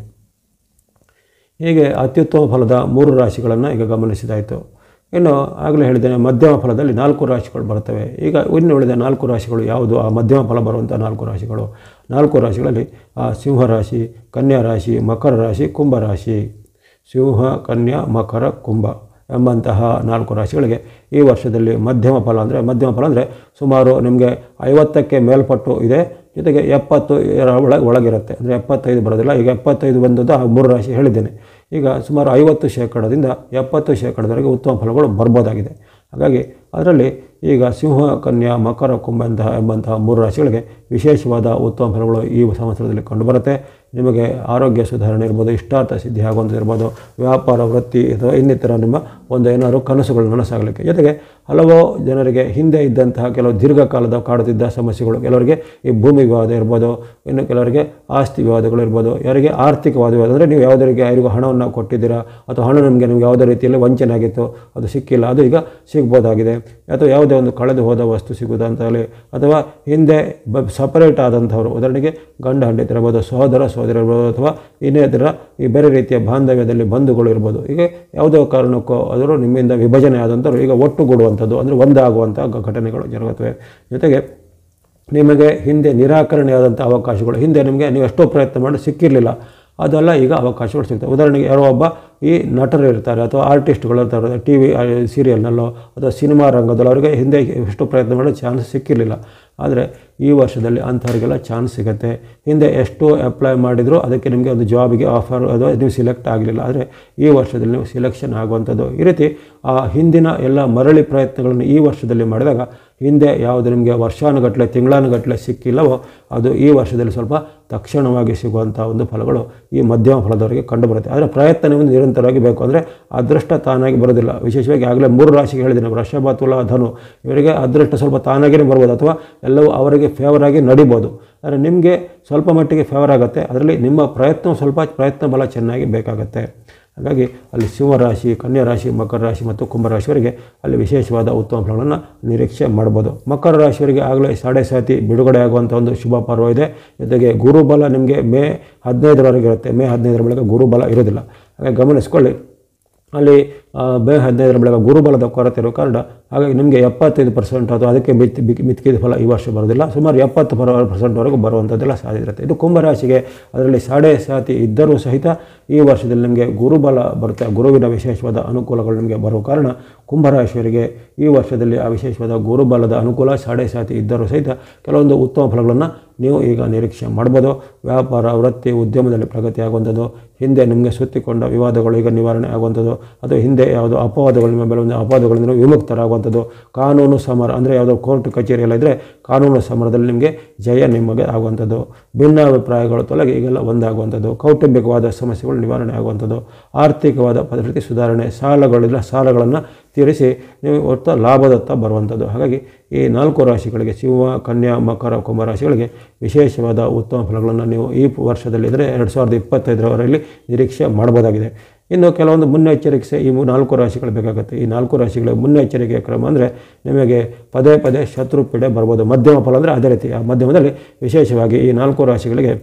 ಹೀಗೆ ಅತ್ಯುತ್ತಮ ಫಲದ 3 ರಾಶಿಗಳನ್ನು ಈಗ ಗಮನಿಸಿದಾಯಿತು. ಇನ್ನು ಆಗಲೇ ಹೇಳಿದ್ದೇನೆ ಮಧ್ಯಮ ಫಲದಲ್ಲಿ 4 ರಾಶಿಗಳು ಬರ್ತವೆ. ಈಗ ಇನ್ನು ಉಳಿದ 4 ರಾಶಿಗಳು ಯಾವುದು? ಆ ಮಧ್ಯಮ ಫಲ ಬರುವಂಥ 4 ರಾಶಿಗಳು. 4 ರಾಶಿಗಳಲ್ಲಿ ಸಿಂಹರಾಶಿ, ಕನ್ಯಾ ರಾಶಿ, ಮಕರ ರಾಶಿ, ಕುಂಭ ರಾಶಿ. ಸಿಂಹ, ಕನ್ಯಾ, ಮಕರ, ಕುಂಭ ಎಂಬಂತಹ 4 ರಾಶಿಗಳಿಗೆ ಈ ವರ್ಷದಲ್ಲಿ ಮಧ್ಯಮ ಫಲ ಅಂದರೆ ಸುಮಾರು ನಿಮಗೆ 50ಕ್ಕೆ ಮೇಲ್ಪಟ್ಟು ಇದೆ. ಜೊತೆಗೆ 70 ಒಳಗಿರುತ್ತೆ, ಅಂದರೆ 75 ಬರೋದಿಲ್ಲ. ಈಗ 75 ಬಂದದ್ದು ಆ 3 ರಾಶಿ ಹೇಳಿದ್ದೇನೆ. ಈಗ ಸುಮಾರು 50% 70% ಉತ್ತಮ ಫಲಗಳು ಬರ್ಬೋದಾಗಿದೆ. ಹಾಗಾಗಿ ಅದರಲ್ಲಿ ಈಗ ಸಿಂಹ, ಕನ್ಯಾ, ಮಕರ, ಕುಂಭ ಎಂಬಂತಹ 3 ರಾಶಿಗಳಿಗೆ ವಿಶೇಷವಾದ ಉತ್ತಮ ಫಲಗಳು ಈ ಸಂವತ್ಸರದಲ್ಲಿ ಕಂಡುಬರುತ್ತೆ. ನಿಮಗೆ ಆರೋಗ್ಯ ಸುಧಾರಣೆ ಇರ್ಬೋದು, ಇಷ್ಟಾರ್ಥ ಸಿದ್ಧಿ ಆಗುವಂಥದ್ದು ಇರ್ಬೋದು, ವ್ಯಾಪಾರ, ವೃತ್ತಿ ಅಥವಾ ಇನ್ನಿತರ ನಿಮ್ಮ ಒಂದು ಏನಾದರೂ ಕನಸುಗಳು ನನಸಾಗಲಿಕ್ಕೆ. ಜೊತೆಗೆ ಹಲವು ಜನರಿಗೆ ಹಿಂದೆ ಇದ್ದಂತಹ ಕೆಲವು ದೀರ್ಘಕಾಲದ ಕಾಡುತ್ತಿದ್ದ ಸಮಸ್ಯೆಗಳು, ಕೆಲವರಿಗೆ ಈ ಭೂಮಿ ವಿವಾದ ಇರ್ಬೋದು, ಇನ್ನು ಕೆಲವರಿಗೆ ಆಸ್ತಿ ವಿವಾದಗಳು ಇರ್ಬೋದು, ಯಾರಿಗೆ ಆರ್ಥಿಕವಾದ ವಿವಾದ ಅಂದರೆ ನೀವು ಯಾವುದರಿಗೆ ಯಾರಿಗೂ ಹಣವನ್ನು ಕೊಟ್ಟಿದ್ದೀರಾ ಅಥವಾ ಹಣ ನಿಮಗೆ ಯಾವುದೇ ರೀತಿಯಲ್ಲಿ ವಂಚನೆ ಆಗಿತ್ತು, ಅದು ಸಿಕ್ಕಿಲ್ಲ, ಅದು ಈಗ ಸಿಗ್ಬೋದಾಗಿದೆ. ಅಥವಾ ಯಾವುದೇ ಒಂದು ಕಳೆದು ಹೋದ ವಸ್ತು ಸಿಗುವುದಂತಲೇ, ಅಥವಾ ಹಿಂದೆ ಸಪರೇಟ್ ಆದಂಥವರು, ಉದಾಹರಣೆಗೆ ಗಂಡ ಹೆಂಡತಿರಬಹುದು, ಸಹೋದರ ಸಹೋದರಿರ್ಬೋದು, ಅಥವಾ ಇನ್ನಿತರ ಈ ಬೇರೆ ರೀತಿಯ ಬಾಂಧವ್ಯದಲ್ಲಿ ಬಂಧುಗಳು ಇರ್ಬೋದು. ಈಗ ಯಾವುದೋ ಕಾರಣಕ್ಕೂ ಅದರ ನಿಮ್ಮಿಂದ ವಿಭಜನೆ ಆದಂಥವ್ರು ಈಗ ಒಟ್ಟುಗೂಡುವಂಥದ್ದು, ಅಂದರೆ ಒಂದಾಗುವಂಥ ಘಟನೆಗಳು ಜರುಗುತ್ತವೆ. ಜೊತೆಗೆ ನಿಮಗೆ ಹಿಂದೆ ನಿರಾಕರಣೆಯಾದಂಥ ಅವಕಾಶಗಳು, ಹಿಂದೆ ನಿಮಗೆ ನೀವು ಎಷ್ಟೋ ಪ್ರಯತ್ನ ಮಾಡಿ ಸಿಕ್ಕಿರಲಿಲ್ಲ, ಅದೆಲ್ಲ ಈಗ ಅವಕಾಶಗಳು ಸಿಗ್ತವೆ. ಉದಾಹರಣೆಗೆ ಯಾರೋ ಒಬ್ಬ ಈ ನಟರು ಇರ್ತಾರೆ ಅಥವಾ ಆರ್ಟಿಸ್ಟ್ಗಳು ಇರ್ತಾರೆ, TV ಸೀರಿಯಲ್ನಲ್ಲೋ ಅಥವಾ ಸಿನಿಮಾ ರಂಗದಲ್ಲೋ ಅವರಿಗೆ ಹಿಂದೆ ಎಷ್ಟು ಪ್ರಯತ್ನ ಮಾಡೋ ಚಾನ್ಸ್ ಸಿಕ್ಕಿರಲಿಲ್ಲ. ಆದರೆ ಈ ವರ್ಷದಲ್ಲಿ ಅಂಥವ್ರಿಗೆಲ್ಲ ಚಾನ್ಸ್ ಸಿಗುತ್ತೆ. ಹಿಂದೆ ಎಷ್ಟು ಅಪ್ಲೈ ಮಾಡಿದರೂ ಅದಕ್ಕೆ ನಿಮಗೆ ಒಂದು ಜಾಬಿಗೆ ಆಫರ್ ಅದು ನೀವು ಸಿಲೆಕ್ಟ್ ಆಗಲಿಲ್ಲ, ಆದರೆ ಈ ವರ್ಷದಲ್ಲಿ ನೀವು ಸಿಲೆಕ್ಷನ್ ಆಗುವಂಥದ್ದು. ಈ ರೀತಿ ಆ ಹಿಂದಿನ ಎಲ್ಲ ಮರಳಿ ಪ್ರಯತ್ನಗಳನ್ನು ಈ ವರ್ಷದಲ್ಲಿ ಮಾಡಿದಾಗ ಹಿಂದೆ ಯಾವುದು ನಿಮಗೆ ವರ್ಷಾನುಗಟ್ಟಲೆ ತಿಂಗಳಾನುಗಟ್ಟಲೆ ಸಿಕ್ಕಿಲ್ಲವೋ ಅದು ಈ ವರ್ಷದಲ್ಲಿ ಸ್ವಲ್ಪ ತಕ್ಷಣವಾಗಿ ಸಿಗುವಂಥ ಒಂದು ಫಲಗಳು ಈ ಮಧ್ಯಮ ಫಲದವರಿಗೆ ಕಂಡುಬರುತ್ತೆ. ಆದರೆ ಪ್ರಯತ್ನ ನಿಮಗೆ ನಿರಂತರವಾಗಿ ಬೇಕು. ಅಂದರೆ ಅದೃಷ್ಟ ತಾನಾಗಿ ಬರೋದಿಲ್ಲ. ವಿಶೇಷವಾಗಿ ಆಗಲೇ 3 ರಾಶಿಗೆ ಹೇಳಿದ್ದೀನಿ, ವೃಷಭ, ತುಲಾ, ಧನು, ಇವರಿಗೆ ಅದೃಷ್ಟ ಸ್ವಲ್ಪ ತಾನಾಗಿಯೇ ಬರ್ಬೋದು ಅಥವಾ ಎಲ್ಲವೂ ಅವರಿಗೆ ಫೇವರ್ ಆಗಿ ನಡಿಬೋದು. ಆದರೆ ನಿಮಗೆ ಸ್ವಲ್ಪ ಮಟ್ಟಿಗೆ ಫೇವರ್ ಆಗುತ್ತೆ. ಅದರಲ್ಲಿ ನಿಮ್ಮ ಪ್ರಯತ್ನ ಬಲ ಚೆನ್ನಾಗಿ ಬೇಕಾಗುತ್ತೆ. ಹಾಗಾಗಿ ಅಲ್ಲಿ ಸಿಂಹರಾಶಿ, ಕನ್ಯಾ ರಾಶಿ, ಮಕರ ರಾಶಿ ಮತ್ತು ಕುಂಭರಾಶಿಯವರಿಗೆ ಅಲ್ಲಿ ವಿಶೇಷವಾದ ಉತ್ತಮ ಫಲಗಳನ್ನು ನಿರೀಕ್ಷೆ ಮಾಡ್ಬೋದು. ಮಕರ ರಾಶಿಯವರಿಗೆ ಆಗಲೇ ಸಾಡೆ ಸಾತಿ ಬಿಡುಗಡೆ ಆಗುವಂಥ ಒಂದು ಶುಭ ಪರ್ವ ಇದೆ. ಜೊತೆಗೆ ಗುರುಬಲ ನಿಮಗೆ ಮೇ 15ರವರೆಗೆ ಇರುತ್ತೆ. ಮೇ 15ರ ಬಳಿಕ ಗುರುಬಲ ಇರೋದಿಲ್ಲ. ಹಾಗಾಗಿ ಗಮನಿಸ್ಕೊಳ್ಳಿ, ಅಲ್ಲಿ ಮೇ 15ರ ಬಳಿಕ ಗುರುಬಲದ ಕೊರತೆ ಇರೋ ಕಾರಣ ಹಾಗಾಗಿ ನಿಮಗೆ 75% ಅಥವಾ ಅದಕ್ಕೆ ಮಿಕ್ಕಿದ ಫಲ ಈ ವರ್ಷ ಬರೋದಿಲ್ಲ. ಸುಮಾರು 70% ಬರುವಂಥದ್ದೆಲ್ಲ ಸಾಧ್ಯ ಇರುತ್ತೆ. ಇದು ಕುಂಭರಾಶಿಗೆ ಅದರಲ್ಲಿ ಸಾಡೆ ಸಾತಿ ಇದ್ದರೂ ಸಹಿತ ಈ ವರ್ಷದಲ್ಲಿ ನಿಮಗೆ ಗುರುಬಲ ಬರುತ್ತೆ. ಗುರುವಿನ ವಿಶೇಷವಾದ ಅನುಕೂಲಗಳು ನಿಮಗೆ ಬರುವ ಕಾರಣ ಕುಂಭರಾಶಿಯವರಿಗೆ ಈ ವರ್ಷದಲ್ಲಿ ಆ ವಿಶೇಷವಾದ ಗುರುಬಲದ ಅನುಕೂಲ ಸಾಡೆ ಸಾತಿ ಇದ್ದರೂ ಸಹಿತ ಕೆಲವೊಂದು ಉತ್ತಮ ಫಲಗಳನ್ನು ನೀವು ಈಗ ನಿರೀಕ್ಷೆ ಮಾಡ್ಬೋದು. ವ್ಯಾಪಾರ, ವೃತ್ತಿ, ಉದ್ಯಮದಲ್ಲಿ ಪ್ರಗತಿ ಆಗುವಂಥದ್ದು, ಹಿಂದೆ ನಿಮಗೆ ಸುತ್ತಿಕೊಂಡ ವಿವಾದಗಳು ಈಗ ನಿವಾರಣೆ ಆಗುವಂಥದ್ದು, ಅಥವಾ ಹಿಂದೆ ಯಾವುದೋ ಅಪವಾದಗಳು ನಿಮ್ಮ ಮೇಲೆ ಒಂದು ಅಪವಾದಗಳಿಂದ ವಿಮುಕ್ತರಾಗುವಂಥದ್ದು, ಕಾನೂನು ಸಮರ ಅಂದರೆ ಯಾವುದೋ ಕೋರ್ಟ್ ಕಚೇರಿ ಎಲ್ಲ ಇದ್ದರೆ ಕಾನೂನು ಸಮರದಲ್ಲಿ ನಿಮಗೆ ಜಯ ನಿಮಗೆ ಆಗುವಂಥದ್ದು, ಭಿನ್ನಾಭಿಪ್ರಾಯಗಳು ತೊಲಗಿ ಈಗೆಲ್ಲ ಒಂದಾಗುವಂಥದ್ದು, ಕೌಟುಂಬಿಕವಾದ ಸಮಸ್ಯೆಗಳು ನಿವಾರಣೆ ಆಗುವಂಥದ್ದು, ಆರ್ಥಿಕವಾದ ಪರಿಸ್ಥಿತಿ ಸುಧಾರಣೆ, ಸಾಲಗಳನ್ನು ತೀರಿಸಿ ನೀವು ಒಟ್ಟು ಲಾಭದತ್ತ ಬರುವಂಥದ್ದು. ಹಾಗಾಗಿ ಈ 4 ರಾಶಿಗಳಿಗೆ ಸಿಂಹ, ಕನ್ಯಾ, ಮಕರ, ಕುಂಭರಾಶಿಗಳಿಗೆ ವಿಶೇಷವಾದ ಉತ್ತಮ ಫಲಗಳನ್ನು ನೀವು ಈ ವರ್ಷದಲ್ಲಿ ಇದ್ದರೆ 2025ರವರೆಗೆ ನಿರೀಕ್ಷೆ ಮಾಡ್ಬೋದಾಗಿದೆ. ಇನ್ನು ಕೆಲವೊಂದು ಮುನ್ನೆಚ್ಚರಿಕೆ ಈ 4 ರಾಶಿಗಳು ಬೇಕಾಗುತ್ತೆ. ಈ 4 ರಾಶಿಗಳ ಮುನ್ನೆಚ್ಚರಿಕೆಯ ಕ್ರಮ ಅಂದರೆ ನಿಮಗೆ ಪದೇ ಶತ್ರು ಪೀಡೆ ಬರ್ಬೋದು. ಮಧ್ಯಮ ಫಲ ಅಂದರೆ ಅದೇ ರೀತಿ ಆ ಮಧ್ಯಮದಲ್ಲಿ ವಿಶೇಷವಾಗಿ ಈ 4 ರಾಶಿಗಳಿಗೆ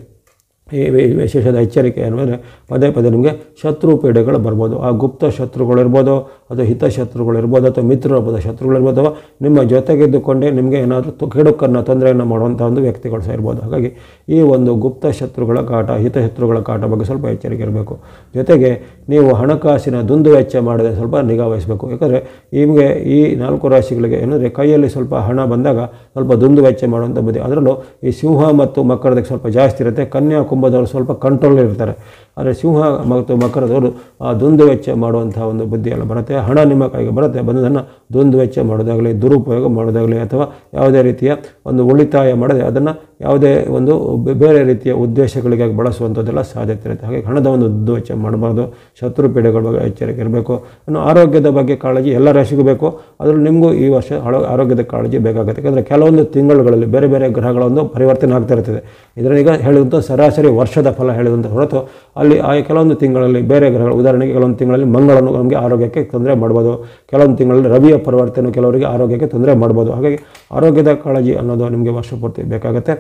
ಈ ವಿಶೇಷದ ಎಚ್ಚರಿಕೆ ಅಂದರೆ ಪದೇ ನಿಮಗೆ ಶತ್ರು ಪೀಡೆಗಳು ಬರ್ಬೋದು. ಆ ಗುಪ್ತ ಶತ್ರುಗಳಿರ್ಬೋದು, ಅಥವಾ ಹಿತಶತ್ರುಗಳಿರ್ಬೋದು, ಅಥವಾ ಮಿತ್ರರ ಶತ್ರುಗಳಿರ್ಬೋದು, ಅಥವಾ ನಿಮ್ಮ ಜೊತೆಗಿದ್ದುಕೊಂಡೇ ನಿಮಗೆ ಏನಾದರೂ ಕೆಡುಕನ್ನು ತೊಂದರೆಯನ್ನು ಮಾಡುವಂಥ ಒಂದು ವ್ಯಕ್ತಿಗಳು ಸಹ ಇರ್ಬೋದು. ಹಾಗಾಗಿ ಈ ಒಂದು ಗುಪ್ತ ಶತ್ರುಗಳ ಕಾಟ, ಹಿತಶತ್ರುಗಳ ಕಾಟ ಬಗ್ಗೆ ಸ್ವಲ್ಪ ಎಚ್ಚರಿಕೆ ಇರಬೇಕು. ಜೊತೆಗೆ ನೀವು ಹಣಕಾಸಿನ ದುಂದುವೆಚ್ಚ ಮಾಡದೆ ಸ್ವಲ್ಪ ನಿಗಾ ವಹಿಸಬೇಕು. ಯಾಕಂದರೆ ನಿಮಗೆ ಈ 4 ರಾಶಿಗಳಿಗೆ ಏನಂದರೆ ಕೈಯಲ್ಲಿ ಸ್ವಲ್ಪ ಹಣ ಬಂದಾಗ ಸ್ವಲ್ಪ ದುಂದುವೆಚ್ಚ ಮಾಡುವಂಥ ಬುದ್ಧಿ. ಅದರಲ್ಲೂ ಈ ಸಿಂಹ ಮತ್ತು ಮಕರದಕ್ಕೆ ಸ್ವಲ್ಪ ಜಾಸ್ತಿ ಇರುತ್ತೆ. ಕನ್ಯಾ, ಕುಂಭದವರು ಸ್ವಲ್ಪ ಕಂಟ್ರೋಲ್ ಇರ್ತಾರೆ. ಆದರೆ ಸಿಂಹ ಮತ್ತು ಮಕರದವರು ಆ ದುಂದುವೆಚ್ಚ ಮಾಡುವಂಥ ಒಂದು ಬುದ್ಧಿಯೆಲ್ಲ ಬರುತ್ತೆ. ಹಣ ನಿಮ್ಮ ಕೈಗೆ ಬರುತ್ತೆ, ಬಂದದನ್ನು ದುಂದುವೆಚ್ಚ ಮಾಡೋದಾಗಲಿ, ದುರುಪಯೋಗ ಮಾಡೋದಾಗಲಿ, ಅಥವಾ ಯಾವುದೇ ರೀತಿಯ ಒಂದು ಉಳಿತಾಯ ಮಾಡದೆ ಅದನ್ನು ಯಾವುದೇ ಒಂದು ಬೇರೆ ರೀತಿಯ ಉದ್ದೇಶಗಳಿಗಾಗಿ ಬಳಸುವಂಥದ್ದೆಲ್ಲ ಸಾಧ್ಯತೆ ಇರುತ್ತೆ. ಹಾಗಾಗಿ ಹಣದ ಒಂದು ದುಂದುವೆಚ್ಚ ಮಾಡಬಾರ್ದು. ಶತ್ರು ಪೀಡೆಗಳ ಬಗ್ಗೆ ಎಚ್ಚರಿಕೆ ಇರಬೇಕು. ಇನ್ನು ಆರೋಗ್ಯದ ಬಗ್ಗೆ ಕಾಳಜಿ ಎಲ್ಲ ರಾಶಿಗೂ ಬೇಕು. ಅದರಲ್ಲಿ ನಿಮಗೂ ಈ ವರ್ಷ ಆರೋಗ್ಯದ ಕಾಳಜಿ ಬೇಕಾಗುತ್ತೆ. ಯಾಕಂದರೆ ಕೆಲವೊಂದು ತಿಂಗಳುಗಳಲ್ಲಿ ಬೇರೆ ಗ್ರಹಗಳ ಒಂದು ಪರಿವರ್ತನೆ ಆಗ್ತಾ ಇರ್ತದೆ. ಇದರೀಗ ಹೇಳಿದಂಥ ಸರಾಸರಿ ವರ್ಷದ ಫಲ ಹೇಳಿದಂಥ ಹೊರತು ಅಲ್ಲಿ ಆ ಕೆಲವೊಂದು ತಿಂಗಳಲ್ಲಿ ಬೇರೆ ಗ್ರಹಗಳು, ಉದಾಹರಣೆಗೆ ಕೆಲವೊಂದು ತಿಂಗಳಲ್ಲಿ ಮಂಗಳನು ನಮಗೆ ಆರೋಗ್ಯಕ್ಕೆ ತೊಂದರೆ ಮಾಡ್ಬೋದು. ಕೆಲವೊಂದು ತಿಂಗಳಲ್ಲಿ ರವಿಯ ಪರಿವರ್ತನೆ ಕೆಲವರಿಗೆ ಆರೋಗ್ಯಕ್ಕೆ ತೊಂದರೆ ಮಾಡ್ಬೋದು. ಹಾಗಾಗಿ ಆರೋಗ್ಯದ ಕಾಳಜಿ ಅನ್ನೋದು ನಿಮಗೆ ವರ್ಷ ಪೂರ್ತಿ ಬೇಕಾಗುತ್ತೆ.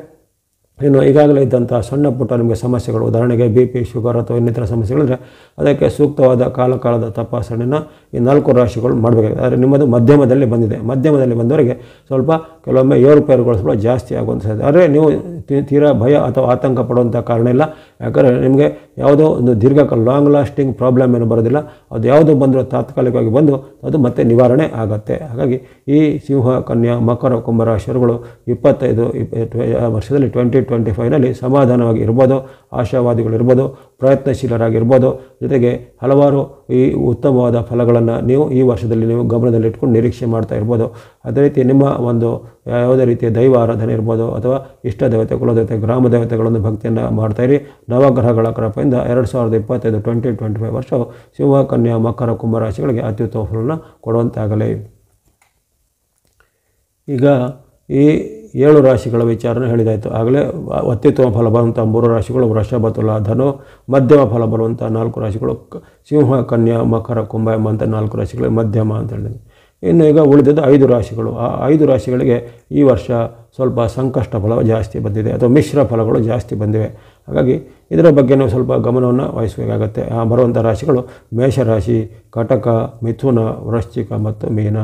ಇನ್ನು ಈಗಾಗಲೇ ಇದ್ದಂಥ ಸಣ್ಣ ಪುಟ್ಟ ನಿಮಗೆ ಸಮಸ್ಯೆಗಳು, ಉದಾಹರಣೆಗೆ BP, ಶುಗರ್ ಅಥವಾ ಇನ್ನಿತರ ಸಮಸ್ಯೆಗಳಿದ್ರೆ ಅದಕ್ಕೆ ಸೂಕ್ತವಾದ ಕಾಲದ ತಪಾಸಣೆಯನ್ನು ಈ 4 ರಾಶಿಗಳು ಮಾಡಬೇಕಾಗಿದೆ. ಆದರೆ ನಿಮ್ಮದು ಮಧ್ಯಮದಲ್ಲಿ ಬಂದಿದೆ. ಮಧ್ಯಮದಲ್ಲಿ ಬಂದವರಿಗೆ ಸ್ವಲ್ಪ ಕೆಲವೊಮ್ಮೆ ಏರುಪೇರುಗಳು ಸ್ವಲ್ಪ ಜಾಸ್ತಿ ಆಗುವಂಥ ಸಾಧ್ಯ. ಆದರೆ ನೀವು ತೀರಾ ಭಯ ಅಥವಾ ಆತಂಕ ಪಡುವಂಥ ಕಾರಣ ಇಲ್ಲ. ಯಾಕಂದರೆ ನಿಮಗೆ ಯಾವುದೋ ಒಂದು ದೀರ್ಘಕಾಲ ಲಾಂಗ್ ಲಾಸ್ಟಿಂಗ್ ಪ್ರಾಬ್ಲಮ್ ಏನು ಬರೋದಿಲ್ಲ. ಅದು ಯಾವುದು ಬಂದರೂ ತಾತ್ಕಾಲಿಕವಾಗಿ ಬಂದು ಅದು ಮತ್ತೆ ನಿವಾರಣೆ ಆಗುತ್ತೆ. ಹಾಗಾಗಿ ಈ ಸಿಂಹ, ಕನ್ಯಾ, ಮಕರ, ಕುಂಭರಾಶಿಯವರುಗಳು 25 ವರ್ಷದಲ್ಲಿ 2025ನಲ್ಲಿ ಸಮಾಧಾನವಾಗಿ ಇರ್ಬೋದು, ಆಶಾವಾದಿಗಳಿರ್ಬೋದು, ಪ್ರಯತ್ನಶೀಲರಾಗಿರ್ಬೋದು. ಜೊತೆಗೆ ಹಲವಾರು ಈ ಉತ್ತಮವಾದ ಫಲಗಳನ್ನು ನೀವು ಈ ವರ್ಷದಲ್ಲಿ ನೀವು ಗಮನದಲ್ಲಿಟ್ಕೊಂಡು ನಿರೀಕ್ಷೆ ಮಾಡ್ತಾ ಇರ್ಬೋದು. ಅದೇ ರೀತಿ ನಿಮ್ಮ ಒಂದು ಯಾವುದೇ ರೀತಿಯ ದೈವ ಆರಾಧನೆ ಇರ್ಬೋದು, ಅಥವಾ ಇಷ್ಟ ದೇವತೆ, ಕುಲದೇವತೆ, ಗ್ರಾಮ ದೇವತೆಗಳನ್ನು ಭಕ್ತಿಯನ್ನು ಮಾಡ್ತಾಯಿರಿ. ನವಗ್ರಹಗಳ ಕೃಪೆಯಿಂದ 2025 ವರ್ಷವು ಸಿಂಹ, ಕನ್ಯಾ, ಮಕರ, ಕುಂಭರಾಶಿಗಳಿಗೆ ಅತ್ಯುತ್ತಮ ಫಲವನ್ನು ಕೊಡುವಂತಾಗಲಿ. ಈಗ ಈ 7 ರಾಶಿಗಳ ವಿಚಾರನ ಹೇಳಿದಾಯಿತು. ಆಗಲೇ ಅತ್ಯುತ್ತಮ ಫಲ ಬರುವಂಥ 3 ರಾಶಿಗಳು ವೃಷಭ, ತುಲಾ, ಧನು. ಮಧ್ಯಮ ಫಲ ಬರುವಂಥ 4 ರಾಶಿಗಳು ಸಿಂಹ, ಕನ್ಯಾ, ಮಕರ, ಕುಂಭ ಎಂಬಂಥ 4 ರಾಶಿಗಳಿಗೆ ಮಧ್ಯಮ ಅಂತ ಹೇಳಿದೆ. ಇನ್ನು ಈಗ ಉಳಿದದ್ದು 5 ರಾಶಿಗಳು. ಆ 5 ರಾಶಿಗಳಿಗೆ ಈ ವರ್ಷ ಸ್ವಲ್ಪ ಸಂಕಷ್ಟ ಫಲ ಜಾಸ್ತಿ ಬಂದಿದೆ, ಅಥವಾ ಮಿಶ್ರ ಫಲಗಳು ಜಾಸ್ತಿ ಬಂದಿವೆ. ಹಾಗಾಗಿ ಇದರ ಬಗ್ಗೆ ನಾವು ಸ್ವಲ್ಪ ಗಮನವನ್ನು ವಹಿಸಬೇಕಾಗತ್ತೆ. ಬರುವಂಥ ರಾಶಿಗಳು ಮೇಷರಾಶಿ, ಕಟಕ, ಮಿಥುನ, ವೃಶ್ಚಿಕ ಮತ್ತು ಮೀನ.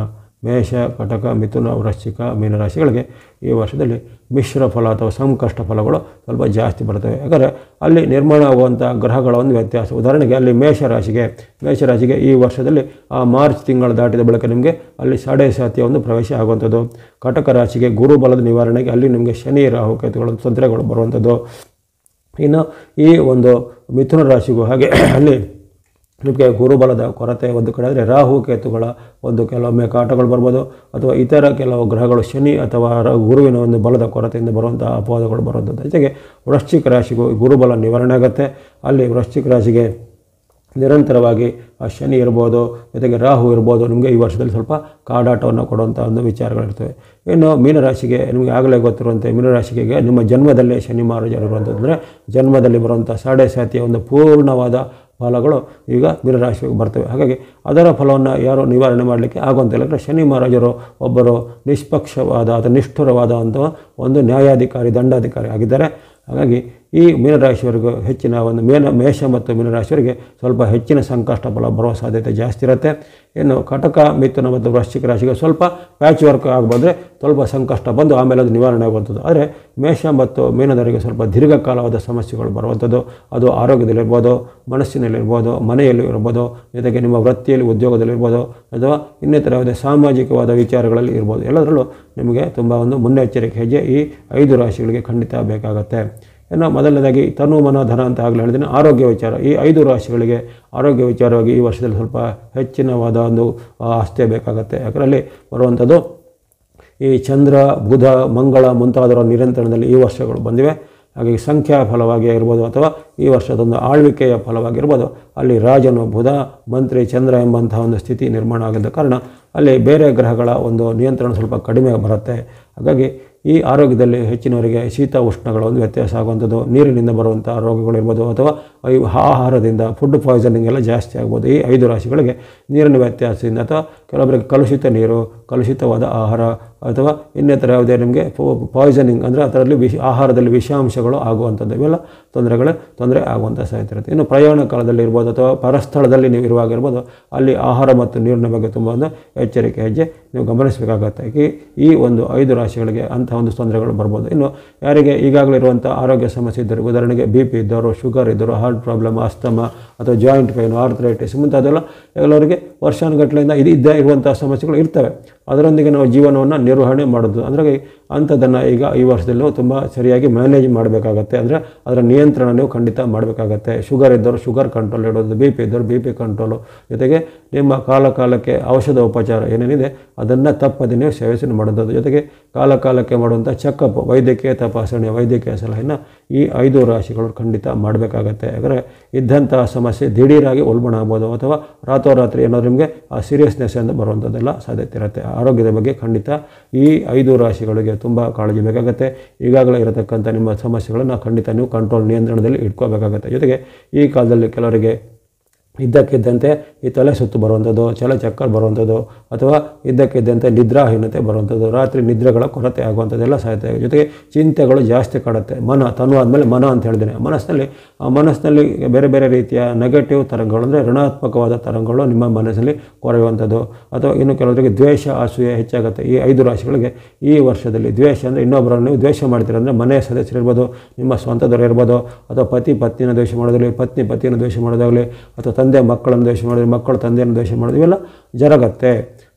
ಮೇಷ, ಕಟಕ, ಮಿಥುನ, ವೃಶ್ಚಿಕ, ಮೀನರಾಶಿಗಳಿಗೆ ಈ ವರ್ಷದಲ್ಲಿ ಮಿಶ್ರ ಫಲ ಅಥವಾ ಸಂಕಷ್ಟ ಫಲಗಳು ಸ್ವಲ್ಪ ಜಾಸ್ತಿ ಬರ್ತವೆ. ಯಾಕಂದರೆ ಅಲ್ಲಿ ನಿರ್ಮಾಣ ಆಗುವಂಥ ಗ್ರಹಗಳ ಒಂದು ವ್ಯತ್ಯಾಸ. ಉದಾಹರಣೆಗೆ ಅಲ್ಲಿ ಮೇಷರಾಶಿಗೆ ಈ ವರ್ಷದಲ್ಲಿ ಆ ಮಾರ್ಚ್ ತಿಂಗಳು ದಾಟಿದ ಬಳಿಕ ನಿಮಗೆ ಅಲ್ಲಿ ಸಾಡೆ ಸಾತಿಯ ಒಂದು ಪ್ರವೇಶ ಆಗುವಂಥದ್ದು. ಕಟಕ ರಾಶಿಗೆ ಗುರುಬಲದ ನಿವಾರಣೆಗೆ ಅಲ್ಲಿ ನಿಮಗೆ ಶನಿ, ರಾಹು, ಕೇತುಗಳ ತೊಂದರೆಗಳು ಬರುವಂಥದ್ದು. ಇನ್ನು ಈ ಒಂದು ಮಿಥುನ ರಾಶಿಗೂ ಹಾಗೆ ಅಲ್ಲಿ ನಿಮಗೆ ಗುರುಬಲದ ಕೊರತೆ ಒಂದು ಕಡೆ ಆದರೆ ರಾಹು ಕೇತುಗಳ ಒಂದು ಕೆಲವೊಮ್ಮೆ ಕಾಟಗಳು ಬರ್ಬೋದು, ಅಥವಾ ಇತರ ಕೆಲವು ಗ್ರಹಗಳು ಶನಿ ಅಥವಾ ಗುರುವಿನ ಒಂದು ಬಲದ ಕೊರತೆಯಿಂದ ಬರುವಂಥ ಅಪವಾದಗಳು ಬರುವಂಥದ್ದು. ಜೊತೆಗೆ ವೃಶ್ಚಿಕ ರಾಶಿಗೂ ಗುರುಬಲ ನಿವಾರಣೆ ಆಗುತ್ತೆ. ಅಲ್ಲಿ ವೃಶ್ಚಿಕ ರಾಶಿಗೆ ನಿರಂತರವಾಗಿ ಆ ಶನಿ ಇರ್ಬೋದು, ಜೊತೆಗೆ ರಾಹು ಇರ್ಬೋದು, ನಿಮಗೆ ಈ ವರ್ಷದಲ್ಲಿ ಸ್ವಲ್ಪ ಕಾಡಾಟವನ್ನು ಕೊಡುವಂಥ ಒಂದು ವಿಚಾರಗಳಿರ್ತವೆ. ಇನ್ನು ಮೀನರಾಶಿಗೆ ನಿಮಗೆ ಆಗಲೇ ಗೊತ್ತಿರುವಂತೆ ಮೀನರಾಶಿಗೆ ನಿಮ್ಮ ಜನ್ಮದಲ್ಲೇ ಶನಿ ಮಹಾರಾಜ ಇರುವಂಥದ್ದು, ಅಂದರೆ ಜನ್ಮದಲ್ಲಿ ಬರುವಂಥ ಸಾಡೆ ಸಾತಿಯ ಒಂದು ಪೂರ್ಣವಾದ ಫಲಗಳು ಈಗ ಮೀನರಾಶಿಗೆ ಬರ್ತವೆ. ಹಾಗಾಗಿ ಅದರ ಫಲವನ್ನು ಯಾರು ನಿವಾರಣೆ ಮಾಡಲಿಕ್ಕೆ ಆಗುವಂತಿಲ್ಲ. ಅಂದರೆ ಶನಿ ಮಹಾರಾಜರು ಒಬ್ಬರು ನಿಷ್ಪಕ್ಷವಾದ ಅಥವಾ ನಿಷ್ಠುರವಾದ ಒಂದು ನ್ಯಾಯಾಧಿಕಾರಿ, ದಂಡಾಧಿಕಾರಿ ಆಗಿದ್ದಾರೆ. ಹಾಗಾಗಿ ಈ ಮೀನರಾಶಿಯವರಿಗೂ ಹೆಚ್ಚಿನ ಒಂದು ಮೇಷ ಮತ್ತು ಮೀನರಾಶಿಯವರಿಗೆ ಸ್ವಲ್ಪ ಹೆಚ್ಚಿನ ಸಂಕಷ್ಟ ಫಲ ಬರುವ ಸಾಧ್ಯತೆ ಜಾಸ್ತಿ ಇರುತ್ತೆ. ಇನ್ನು ಕಟಕ, ಮಿಥುನ ಮತ್ತು ವೃಶ್ಚಿಕ ರಾಶಿಗೆ ಸ್ವಲ್ಪ ಪ್ಯಾಚ್ ವರ್ಕ್ ಆಗಬಹುದ್ರೆ ಸ್ವಲ್ಪ ಸಂಕಷ್ಟ ಬಂದು ಆಮೇಲೆ ಅದು ನಿವಾರಣೆ ಆಗುವಂಥದ್ದು. ಆದರೆ ಮೇಷ ಮತ್ತು ಮೀನದವರಿಗೆ ಸ್ವಲ್ಪ ದೀರ್ಘಕಾಲವಾದ ಸಮಸ್ಯೆಗಳು ಬರುವಂಥದ್ದು. ಅದು ಆರೋಗ್ಯದಲ್ಲಿರ್ಬೋದು, ಮನಸ್ಸಿನಲ್ಲಿರ್ಬೋದು, ಮನೆಯಲ್ಲಿ ಇರ್ಬೋದು, ಜೊತೆಗೆ ನಿಮ್ಮ ವೃತ್ತಿಯಲ್ಲಿ, ಉದ್ಯೋಗದಲ್ಲಿರ್ಬೋದು, ಅಥವಾ ಇನ್ನಿತರ ಯಾವುದೇ ಸಾಮಾಜಿಕವಾದ ವಿಚಾರಗಳಲ್ಲಿ ಇರ್ಬೋದು. ಎಲ್ಲದರಲ್ಲೂ ನಿಮಗೆ ತುಂಬ ಒಂದು ಮುನ್ನೆಚ್ಚರಿಕೆ ಹೆಜ್ಜೆ ಈ 5 ರಾಶಿಗಳಿಗೆ ಖಂಡಿತ ಬೇಕಾಗುತ್ತೆ. ಇನ್ನು ಮೊದಲನೇದಾಗಿ ತನು, ಮನ, ಧನ ಅಂತ ಆಗಲೇ ಹೇಳಿದ್ದೀನಿ. ಆರೋಗ್ಯ ವಿಚಾರ, ಈ 5 ರಾಶಿಗಳಿಗೆ ಆರೋಗ್ಯ ವಿಚಾರವಾಗಿ ಈ ವರ್ಷದಲ್ಲಿ ಸ್ವಲ್ಪ ಹೆಚ್ಚಿನವಾದ ಒಂದು ಆಸ್ಥೆ ಬೇಕಾಗುತ್ತೆ. ಯಾಕಂದರೆ ಬರುವಂಥದ್ದು ಈ ಚಂದ್ರ, ಬುಧ, ಮಂಗಳ ಮುಂತಾದವರ ನಿಯಂತ್ರಣದಲ್ಲಿ ಈ ವರ್ಷಗಳು ಬಂದಿವೆ. ಹಾಗಾಗಿ ಸಂಖ್ಯಾ ಫಲವಾಗಿ ಇರ್ಬೋದು ಅಥವಾ ಈ ವರ್ಷದೊಂದು ಆಳ್ವಿಕೆಯ ಫಲವಾಗಿರ್ಬೋದು, ಅಲ್ಲಿ ರಾಜನು, ಬುಧ, ಮಂತ್ರಿ, ಚಂದ್ರ ಎಂಬಂತಹ ಒಂದು ಸ್ಥಿತಿ ನಿರ್ಮಾಣ ಆಗಿದ್ದ ಕಾರಣ ಅಲ್ಲಿ ಬೇರೆ ಗ್ರಹಗಳ ಒಂದು ನಿಯಂತ್ರಣ ಸ್ವಲ್ಪ ಕಡಿಮೆ ಬರುತ್ತೆ. ಹಾಗಾಗಿ ಈ ಆರೋಗ್ಯದಲ್ಲಿ ಹೆಚ್ಚಿನವರಿಗೆ ಶೀತ ಉಷ್ಣಗಳ ಒಂದು ವ್ಯತ್ಯಾಸ ಆಗುವಂಥದ್ದು, ನೀರಿನಿಂದ ಬರುವಂಥ ರೋಗಗಳಿರ್ಬೋದು, ಅಥವಾ ಆಹಾರದಿಂದ ಫುಡ್ ಪಾಯ್ಸನಿಂಗ್ ಎಲ್ಲ ಜಾಸ್ತಿ ಆಗ್ಬೋದು. ಈ 5 ರಾಶಿಗಳಿಗೆ ನೀರಿನ ವ್ಯತ್ಯಾಸದಿಂದ ಅಥವಾ ಕೆಲವೊಬ್ಬರಿಗೆ ಕಲುಷಿತ ನೀರು, ಕಲುಷಿತವಾದ ಆಹಾರ, ಅಥವಾ ಇನ್ನಿತರ ಯಾವುದೇ ನಿಮಗೆ ಪಾಯ್ಸನಿಂಗ್ ಅಂದರೆ ಅದರಲ್ಲಿ ಆಹಾರದಲ್ಲಿ ವಿಷಾಂಶಗಳು ಆಗುವಂಥದ್ದು, ಇವೆಲ್ಲ ತೊಂದರೆ ಆಗುವಂಥ ಸಾಧ್ಯತೆ ಇರುತ್ತೆ. ಇನ್ನು ಪ್ರಯಾಣ ಕಾಲದಲ್ಲಿ ಇರ್ಬೋದು ಅಥವಾ ಪರಸ್ಥಳದಲ್ಲಿ ನೀವು ಇರುವಾಗಿರ್ಬೋದು, ಅಲ್ಲಿ ಆಹಾರ ಮತ್ತು ನೀರಿನ ಬಗ್ಗೆ ತುಂಬ ಒಂದು ಎಚ್ಚರಿಕೆ ಹೆಜ್ಜೆ ನೀವು ಗಮನಿಸಬೇಕಾಗತ್ತೆ. ಈ ಒಂದು 5 ರಾಶಿಗಳಿಗೆ ಅಂಥ ಒಂದು ತೊಂದರೆಗಳು ಬರ್ಬೋದು. ಇನ್ನು ಯಾರಿಗೆ ಈಗಾಗಲೇ ಇರುವಂಥ ಆರೋಗ್ಯ ಸಮಸ್ಯೆ ಇದ್ದರು, ಉದಾಹರಣೆಗೆ BP ಇದ್ದವರು, ಶುಗರ್ ಇದ್ದರು, ಹಾರ್ಟ್ ಪ್ರಾಬ್ಲಮ್, ಆಸ್ತಮಾ ಅಥವಾ ಜಾಯಿಂಟ್ ಪೇನ್, ಆರ್ಥರೈಟಿಸ್ ಮುಂತಾದೆಲ್ಲ ಎಲ್ಲರಿಗೆ ವರ್ಷಾನುಗಟ್ಟಲೆಯಿಂದ ಇರುವಂಥ ಸಮಸ್ಯೆಗಳು ಇರ್ತವೆ. ಅದರೊಂದಿಗೆ ನಾವು ಜೀವನವನ್ನು ನಿರ್ವಹಣೆ ಮಾಡೋದು ಅಂದರೆ ಅಂಥದ್ದನ್ನು ಈಗ ಈ ವರ್ಷದಲ್ಲೂ ತುಂಬ ಸರಿಯಾಗಿ ಮ್ಯಾನೇಜ್ ಮಾಡಬೇಕಾಗತ್ತೆ. ಅಂದರೆ ಅದರ ನಿಯಂತ್ರಣ ನೀವು ಖಂಡಿತ ಮಾಡಬೇಕಾಗತ್ತೆ. ಶುಗರ್ ಇದ್ದವರು ಶುಗರ್ ಕಂಟ್ರೋಲ್ ಇಡೋದು, BP ಇದ್ದವರು BP ಕಂಟ್ರೋಲು, ಜೊತೆಗೆ ನಿಮ್ಮ ಕಾಲಕ್ಕೆ ಔಷಧ ಉಪಚಾರ ಏನೇನಿದೆ ಅದನ್ನು ತಪ್ಪದೆ ನೀವು ಸೇವನೆ ಮಾಡೋದು, ಜೊತೆಗೆ ಕಾಲಕ್ಕೆ ಮಾಡುವಂಥ ಚೆಕಪ್, ವೈದ್ಯಕೀಯ ತಪಾಸಣೆ, ವೈದ್ಯಕೀಯ ಸಲಹೆಯನ್ನು ಈ 5 ರಾಶಿಗಳು ಖಂಡಿತ ಮಾಡಬೇಕಾಗತ್ತೆ. ಯಾಕಂದರೆ ಇದ್ದಂತಹ ಸಮಸ್ಯೆ ದಿಢೀರಾಗಿ ಉಲ್ಬಣ ಆಗ್ಬೋದು, ಅಥವಾ ರಾತ್ರೋರಾತ್ರಿ ಏನಾದರೂ ನಿಮಗೆ ಆ ಸೀರಿಯಸ್ನೆಸ್ ಎಂದು ಬರುವಂಥದ್ದೆಲ್ಲ ಸಾಧ್ಯತೆ ಇರುತ್ತೆ. ಆರೋಗ್ಯದ ಬಗ್ಗೆ ಖಂಡಿತ ಈ 5 ರಾಶಿಗಳಿಗೆ ತುಂಬ ಕಾಳಜಿ ಬೇಕಾಗುತ್ತೆ. ಈಗಾಗಲೇ ಇರತಕ್ಕಂಥ ನಿಮ್ಮ ಸಮಸ್ಯೆಗಳನ್ನು ಖಂಡಿತ ನೀವು ಕಂಟ್ರೋಲ್, ನಿಯಂತ್ರಣದಲ್ಲಿ ಇಟ್ಕೋಬೇಕಾಗತ್ತೆ. ಜೊತೆಗೆ ಈ ಕಾಲದಲ್ಲಿ ಕೆಲವರಿಗೆ ಇದ್ದಕ್ಕಿದ್ದಂತೆ ಈ ತಲೆ ಸುತ್ತು ಬರುವಂಥದ್ದು, ಚಕ್ಕರ್ ಬರುವಂಥದ್ದು, ಅಥವಾ ಇದ್ದಕ್ಕಿದ್ದಂತೆ ನಿದ್ರಾಹೀನತೆ ಬರುವಂಥದ್ದು, ರಾತ್ರಿ ನಿದ್ರೆಗಳ ಕೊರತೆ ಆಗುವಂಥದ್ದೆಲ್ಲ ಸಾಧ್ಯತೆ. ಜೊತೆಗೆ ಚಿಂತೆಗಳು ಜಾಸ್ತಿ ಕಾಡುತ್ತೆ. ತನು ಆದಮೇಲೆ ಮನ ಅಂತ ಹೇಳಿದ್ದೇನೆ. ಮನಸ್ಸಿನಲ್ಲಿ ಬೇರೆ ಬೇರೆ ರೀತಿಯ ನೆಗೆಟಿವ್ ತರಂಗಗಳು ಅಂದರೆ ಋಣಾತ್ಮಕವಾದ ತರಂಗಗಳು ನಿಮ್ಮ ಮನಸ್ಸಲ್ಲಿ ಕೊರೆಯುವಂಥದ್ದು, ಅಥವಾ ಇನ್ನು ಕೆಲವರಿಗೆ ದ್ವೇಷ, ಅಸೂಯೆ ಹೆಚ್ಚಾಗುತ್ತೆ. ಈ 5 ರಾಶಿಗಳಿಗೆ ಈ ವರ್ಷದಲ್ಲಿ ದ್ವೇಷ ಅಂದರೆ ಇನ್ನೊಬ್ಬರನ್ನು ನೀವು ದ್ವೇಷ ಮಾಡ್ತೀರಂದರೆ ಮನೆಯ ಸದಸ್ಯರಿರ್ಬೋದು, ನಿಮ್ಮ ಸ್ವಂತದವರು ಇರ್ಬೋದು, ಅಥವಾ ಪತಿಯನ್ನು ದ್ವೇಷ ಮಾಡೋದಾಗಲಿ, ಪತಿಯನ್ನು ದ್ವೇಷ ಮಾಡೋದಾಗಲಿ, ಅಥವಾ ತಂದೆ ಮಕ್ಕಳನ್ನು ದ್ವೇಷ ಮಾಡೋದು, ಮಕ್ಕಳು ತಂದೆಯನ್ನು ದ್ವೇಷ ಮಾಡೋದು, ಇವೆಲ್ಲ ಜರಗತ್ತೆ.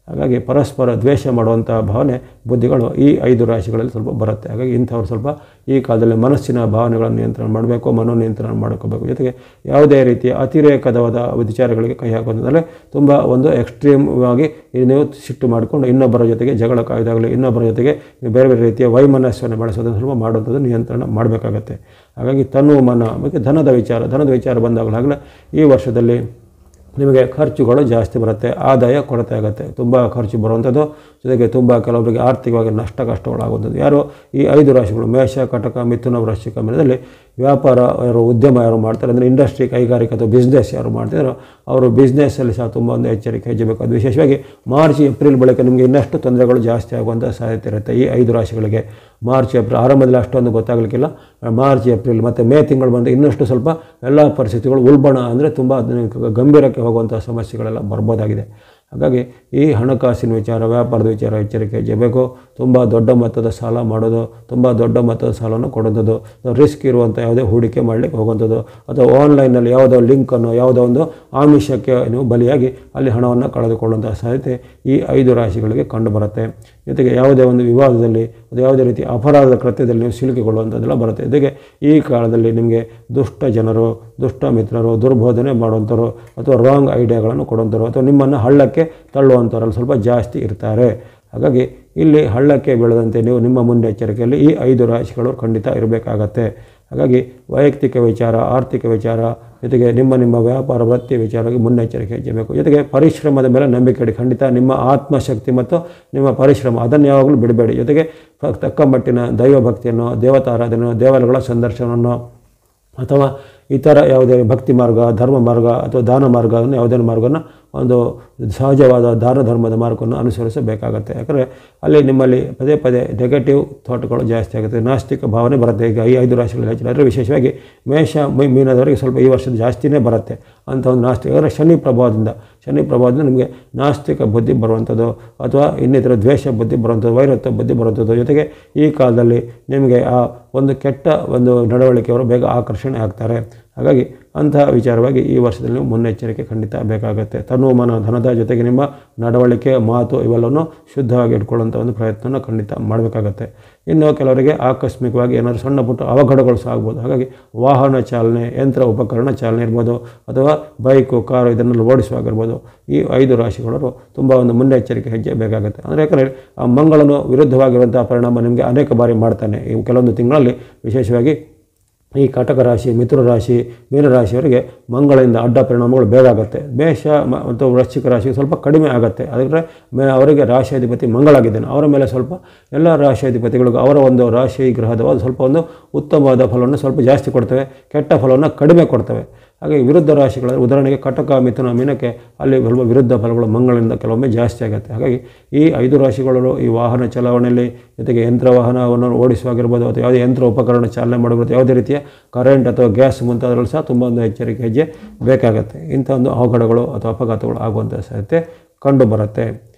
ಹಾಗಾಗಿ ಪರಸ್ಪರ ದ್ವೇಷ ಮಾಡುವಂಥ ಭಾವನೆ, ಬುದ್ಧಿಗಳು ಈ 5 ರಾಶಿಗಳಲ್ಲಿ ಸ್ವಲ್ಪ ಬರುತ್ತೆ. ಹಾಗಾಗಿ ಇಂಥವ್ರು ಸ್ವಲ್ಪ ಈ ಕಾಲದಲ್ಲಿ ಮನಸ್ಸಿನ ಭಾವನೆಗಳನ್ನು ನಿಯಂತ್ರಣ ಮಾಡಬೇಕು, ಮನೋನಿಯಂತ್ರಣ ಮಾಡ್ಕೋಬೇಕು. ಜೊತೆಗೆ ಯಾವುದೇ ರೀತಿಯ ಅತಿರೇಕವಾದ ವಿಚಾರಗಳಿಗೆ ಕೈ ಹಾಕೋದ್ರಲ್ಲಿ ತುಂಬ ಒಂದು ಎಕ್ಸ್ಟ್ರೀಮ್ ಆಗಿ ನೀವು ಸಿಟ್ಟು ಮಾಡಿಕೊಂಡು ಇನ್ನೊಬ್ಬರ ಜೊತೆಗೆ ಜಗಳ ಕಾಯ್ದಾಗಲಿ, ಇನ್ನೊಬ್ಬರ ಜೊತೆಗೆ ಬೇರೆ ಬೇರೆ ರೀತಿಯ ವೈಮನಸ್ಸನ್ನು ಬೆಳೆಸೋದನ್ನು ಸ್ವಲ್ಪ ಮಾಡುವಂಥದ್ದು ನಿಯಂತ್ರಣ ಮಾಡಬೇಕಾಗತ್ತೆ. ಹಾಗಾಗಿ ತನು, ಮನ ಮತ್ತು ಧನದ ವಿಚಾರ ಬಂದಾಗಲಾಗಲೇ ಈ ವರ್ಷದಲ್ಲಿ ನಿಮಗೆ ಖರ್ಚುಗಳು ಜಾಸ್ತಿ ಬರುತ್ತೆ, ಆದಾಯ ಕೊರತೆ ಆಗುತ್ತೆ, ತುಂಬ ಖರ್ಚು ಬರುವಂಥದ್ದು, ಜೊತೆಗೆ ತುಂಬ ಕೆಲವರಿಗೆ ಆರ್ಥಿಕವಾಗಿ ಕಷ್ಟಗಳಾಗುವಂಥದ್ದು. ಯಾರು ಈ 5 ರಾಶಿಗಳು ಮೇಷ, ಕಟಕ, ಮಿಥುನ, ವೃಶ್ಚಿಕ ಮೇಳದಲ್ಲಿ ವ್ಯಾಪಾರ ಉದ್ಯಮ ಯಾರು ಮಾಡ್ತಾರೆ ಅಂದರೆ ಇಂಡಸ್ಟ್ರಿ, ಕೈಗಾರಿಕೆ ಅಥವಾ ಬಿಸ್ನೆಸ್ ಯಾರು ಮಾಡ್ತಿದ್ದಾರೋ ಅವರು ಬಿಸ್ನೆಸ್ಸಲ್ಲಿ ಸಹ ತುಂಬ ಒಂದು ಎಚ್ಚರಿಕೆ ಹೆಜ್ಜಬೇಕು. ಅದು ವಿಶೇಷವಾಗಿ ಮಾರ್ಚ್, ಏಪ್ರಿಲ್ ಬಳಿಕ ನಿಮಗೆ ಇನ್ನಷ್ಟು ತೊಂದರೆಗಳು ಜಾಸ್ತಿ ಆಗುವಂಥ ಸಾಧ್ಯತೆ ಇರುತ್ತೆ. ಈ 5 ರಾಶಿಗಳಿಗೆ ಮಾರ್ಚ್, ಏಪ್ರಿಲ್ ಆರಂಭದಲ್ಲಿ ಅಷ್ಟೊಂದು ಗೊತ್ತಾಗಲಿಕ್ಕಿಲ್ಲ. ಮಾರ್ಚ್, ಏಪ್ರಿಲ್ ಮತ್ತು ಮೇ ತಿಂಗಳು ಬಂದು ಇನ್ನಷ್ಟು ಸ್ವಲ್ಪ ಎಲ್ಲ ಪರಿಸ್ಥಿತಿಗಳು ಉಲ್ಬಣ ಅಂದರೆ ತುಂಬ ಗಂಭೀರಕ್ಕೆ ಹೋಗುವಂಥ ಸಮಸ್ಯೆಗಳೆಲ್ಲ ಬರ್ಬೋದಾಗಿದೆ. ಹಾಗಾಗಿ ಈ ಹಣಕಾಸಿನ ವಿಚಾರ, ವ್ಯಾಪಾರದ ವಿಚಾರ ಎಚ್ಚರಿಕೆ ವಹಿಸಬೇಕು. ತುಂಬ ದೊಡ್ಡ ಮೊತ್ತದ ಸಾಲ ಮಾಡೋದು, ತುಂಬ ದೊಡ್ಡ ಮೊತ್ತದ ಸಾಲವನ್ನು ಕೊಡುವಂಥದ್ದು, ರಿಸ್ಕ್ ಇರುವಂಥ ಯಾವುದೇ ಹೂಡಿಕೆ ಮಾಡಲಿಕ್ಕೆ ಹೋಗುವಂಥದ್ದು, ಅಥವಾ ಆನ್ಲೈನಲ್ಲಿ ಯಾವುದೋ ಲಿಂಕನ್ನು ಯಾವುದೋ ಒಂದು ಆಮಿಷಕ್ಕೆ ನೀವು ಬಲಿಯಾಗಿ ಅಲ್ಲಿ ಹಣವನ್ನು ಕಳೆದುಕೊಳ್ಳುವಂಥ ಸಾಧ್ಯತೆ ಈ 5 ರಾಶಿಗಳಿಗೆ ಕಂಡುಬರುತ್ತೆ. ಜೊತೆಗೆ ಯಾವುದೇ ಒಂದು ವಿವಾದದಲ್ಲಿ ಅದು ಯಾವುದೇ ರೀತಿ ಅಪರಾಧದ ಕೃತ್ಯದಲ್ಲಿ ನೀವು ಸಿಲುಕಿಕೊಳ್ಳುವಂಥದ್ದೆಲ್ಲ ಬರುತ್ತೆ. ಜೊತೆಗೆ ಈ ಕಾಲದಲ್ಲಿ ನಿಮಗೆ ದುಷ್ಟ ಜನರು, ದುಷ್ಟ ಮಿತ್ರರು, ದುರ್ಬೋಧನೆ ಮಾಡುವಂಥವ್ರು ಅಥವಾ ರಾಂಗ್ ಐಡಿಯಾಗಳನ್ನು ಕೊಡುವಂಥವ್ರು ಅಥವಾ ನಿಮ್ಮನ್ನು ಹಳ್ಳಕ್ಕೆ ತಳ್ಳುವಂಥವ್ರಲ್ಲಿ ಸ್ವಲ್ಪ ಜಾಸ್ತಿ ಇರ್ತಾರೆ. ಹಾಗಾಗಿ ಇಲ್ಲಿ ಹಳ್ಳಕ್ಕೆ ಬೀಳದಂತೆ ನೀವು ನಿಮ್ಮ ಮುನ್ನೆಚ್ಚರಿಕೆಯಲ್ಲಿ ಈ 5 ರಾಶಿಗಳು ಖಂಡಿತ ಇರಬೇಕಾಗತ್ತೆ. ಹಾಗಾಗಿ ವೈಯಕ್ತಿಕ ವಿಚಾರ, ಆರ್ಥಿಕ ವಿಚಾರ, ಜೊತೆಗೆ ನಿಮ್ಮ ವ್ಯಾಪಾರ ವೃತ್ತಿ ವಿಚಾರವಾಗಿ ಮುನ್ನೆಚ್ಚರಿಕೆ ವಹಿಸಬೇಕು. ಜೊತೆಗೆ ಪರಿಶ್ರಮದ ಮೇಲೆ ನಂಬಿಕೆ ಇಡಿ. ಖಂಡಿತ ನಿಮ್ಮ ಆತ್ಮಶಕ್ತಿ ಮತ್ತು ನಿಮ್ಮ ಪರಿಶ್ರಮ ಅದನ್ನು ಯಾವಾಗಲೂ ಬಿಡಬೇಡಿ. ಜೊತೆಗೆ ತಕ್ಕ ಮಟ್ಟಿನ ದೈವ ಭಕ್ತಿಯನ್ನು, ದೇವತಾರಾಧನೆಯನ್ನು, ದೇವಾಲಯಗಳ ಸಂದರ್ಶನವನ್ನು ಅಥವಾ ಇತರ ಯಾವುದೇ ಭಕ್ತಿ ಮಾರ್ಗ, ಧರ್ಮ ಮಾರ್ಗ ಅಥವಾ ದಾನ ಮಾರ್ಗವನ್ನು ಯಾವುದೇ ಮಾರ್ಗವನ್ನು ಒಂದು ಸಹಜವಾದ ದಾನ ಧರ್ಮದ ಮಾರ್ಗವನ್ನು ಅನುಸರಿಸಬೇಕಾಗತ್ತೆ. ಯಾಕಂದರೆ ಅಲ್ಲಿ ನಿಮ್ಮಲ್ಲಿ ಪದೇ ಪದೇ ನೆಗೆಟಿವ್ ಥಾಟ್ಗಳು ಜಾಸ್ತಿ ಆಗುತ್ತೆ, ನಾಸ್ತಿಕ ಭಾವನೆ ಬರುತ್ತೆ. ಈಗ ಈ 5 ರಾಶಿಗಳು ಹೆಚ್ಚಿನ ವಿಶೇಷವಾಗಿ ಮೇಷ ಮೀನದವರಿಗೆ ಸ್ವಲ್ಪ ಈ ವರ್ಷದ ಜಾಸ್ತಿನೇ ಬರುತ್ತೆ ಅಂತ ಒಂದು ನಾಸ್ತಿಕ. ಯಾಕಂದರೆ ಶನಿ ಪ್ರಭಾವದಿಂದ ನಿಮಗೆ ನಾಸ್ತಿಕ ಬುದ್ಧಿ ಬರುವಂಥದ್ದು ಅಥವಾ ಇನ್ನಿತರ ದ್ವೇಷ ಬುದ್ಧಿ ಬರುವಂಥದ್ದು, ವೈರತ್ವ ಬುದ್ಧಿ ಬರುವಂಥದ್ದು. ಜೊತೆಗೆ ಈ ಕಾಲದಲ್ಲಿ ನಿಮಗೆ ಆ ಒಂದು ಕೆಟ್ಟ ಒಂದು ನಡವಳಿಕೆಯವರು ಬೇಗ ಆಕರ್ಷಣೆ ಆಗ್ತಾರೆ. ಹಾಗಾಗಿ ಅಂತಹ ವಿಚಾರವಾಗಿ ಈ ವರ್ಷದಲ್ಲಿ ನೀವು ಮುನ್ನೆಚ್ಚರಿಕೆ ಖಂಡಿತ ಬೇಕಾಗುತ್ತೆ. ತನು ಮನ ಧನದ ಜೊತೆಗೆ ನಿಮ್ಮ ನಡವಳಿಕೆ, ಮಾತು ಇವೆಲ್ಲವನ್ನು ಶುದ್ಧವಾಗಿ ಇಟ್ಕೊಳ್ಳುವಂಥ ಒಂದು ಪ್ರಯತ್ನವನ್ನು ಖಂಡಿತ ಮಾಡಬೇಕಾಗತ್ತೆ. ಇನ್ನು ಕೆಲವರಿಗೆ ಆಕಸ್ಮಿಕವಾಗಿ ಏನಾದರೂ ಸಣ್ಣ ಪುಟ್ಟ ಅವಘಡಗಳು ಸಹ ಆಗ್ಬೋದು. ಹಾಗಾಗಿ ವಾಹನ ಚಾಲನೆ, ಯಂತ್ರ ಉಪಕರಣ ಚಾಲನೆ ಇರ್ಬೋದು ಅಥವಾ ಬೈಕು, ಕಾರು ಇದನ್ನೆಲ್ಲ ಓಡಿಸುವಾಗಿರ್ಬೋದು. ಈ 5 ರಾಶಿಗಳವರು ತುಂಬ ಒಂದು ಮುನ್ನೆಚ್ಚರಿಕೆ ಹೆಜ್ಜೆ ಬೇಕಾಗುತ್ತೆ. ಅಂದರೆ ಯಾಕಂದರೆ ಆ ಮಂಗಳನು ವಿರುದ್ಧವಾಗಿರುವಂಥ ಪರಿಣಾಮ ನಿಮಗೆ ಅನೇಕ ಬಾರಿ ಮಾಡ್ತಾನೆ. ಈ ಕೆಲವೊಂದು ತಿಂಗಳಲ್ಲಿ ವಿಶೇಷವಾಗಿ ಈ ಕಟಕ ರಾಶಿ, ಮಿಥುನ ರಾಶಿ, ಮೀನರಾಶಿಯವರಿಗೆ ಮಂಗಳದಿಂದ ಅಡ್ಡ ಪರಿಣಾಮಗಳು ಬೇಗ ಆಗುತ್ತೆ. ಮೇಷ ಮತ್ತು ವೃಶ್ಚಿಕ ರಾಶಿ ಸ್ವಲ್ಪ ಕಡಿಮೆ ಆಗುತ್ತೆ. ಆದರೆ ಅವರಿಗೆ ರಾಶಿಯಾಧಿಪತಿ ಮಂಗಳಾಗಿದ್ದಾನೆ. ಅವರ ಮೇಲೆ ಸ್ವಲ್ಪ ಎಲ್ಲ ರಾಶಿಯಾಧಿಪತಿಗಳಿಗೂ ಅವರ ಒಂದು ರಾಶಿ ಗ್ರಹದ ಸ್ವಲ್ಪ ಒಂದು ಉತ್ತಮವಾದ ಫಲವನ್ನು ಸ್ವಲ್ಪ ಜಾಸ್ತಿ ಕೊಡ್ತವೆ, ಕೆಟ್ಟ ಫಲವನ್ನು ಕಡಿಮೆ ಕೊಡ್ತವೆ. ಹಾಗಾಗಿ ವಿರುದ್ಧ ರಾಶಿಗಳ ಉದಾಹರಣೆಗೆ ಕಟಕ, ಮಿಥುನ, ಮೀನಕ್ಕೆ ಅಲ್ಲಿ ಸ್ವಲ್ಪ ವಿರುದ್ಧ ಫಲಗಳು ಮಂಗಳಿಂದ ಕೆಲವೊಮ್ಮೆ ಜಾಸ್ತಿ ಆಗುತ್ತೆ. ಹಾಗಾಗಿ ಈ 5 ರಾಶಿಗಳು ಈ ವಾಹನ ಚಲಾವಣೆಯಲ್ಲಿ, ಜೊತೆಗೆ ಯಂತ್ರ ವಾಹನವನ್ನು ಓಡಿಸುವಾಗಿರ್ಬೋದು ಅಥವಾ ಯಾವುದೇ ಯಂತ್ರ ಉಪಕರಣ ಚಾಲನೆ ಮಾಡಬಹುದು, ಯಾವುದೇ ರೀತಿಯ ಕರೆಂಟ್ ಅಥವಾ ಗ್ಯಾಸ್ ಮುಂತಾದ್ರಲ್ಲಿ ಸಹ ತುಂಬ ಒಂದು ಎಚ್ಚರಿಕೆ ಹೆಜ್ಜೆ ಬೇಕಾಗುತ್ತೆ. ಇಂಥ ಒಂದು ಅವಘಡಗಳು ಅಥವಾ ಅಪಘಾತಗಳು ಆಗುವಂಥ ಸಾಧ್ಯತೆ ಕಂಡು ಬರುತ್ತೆ.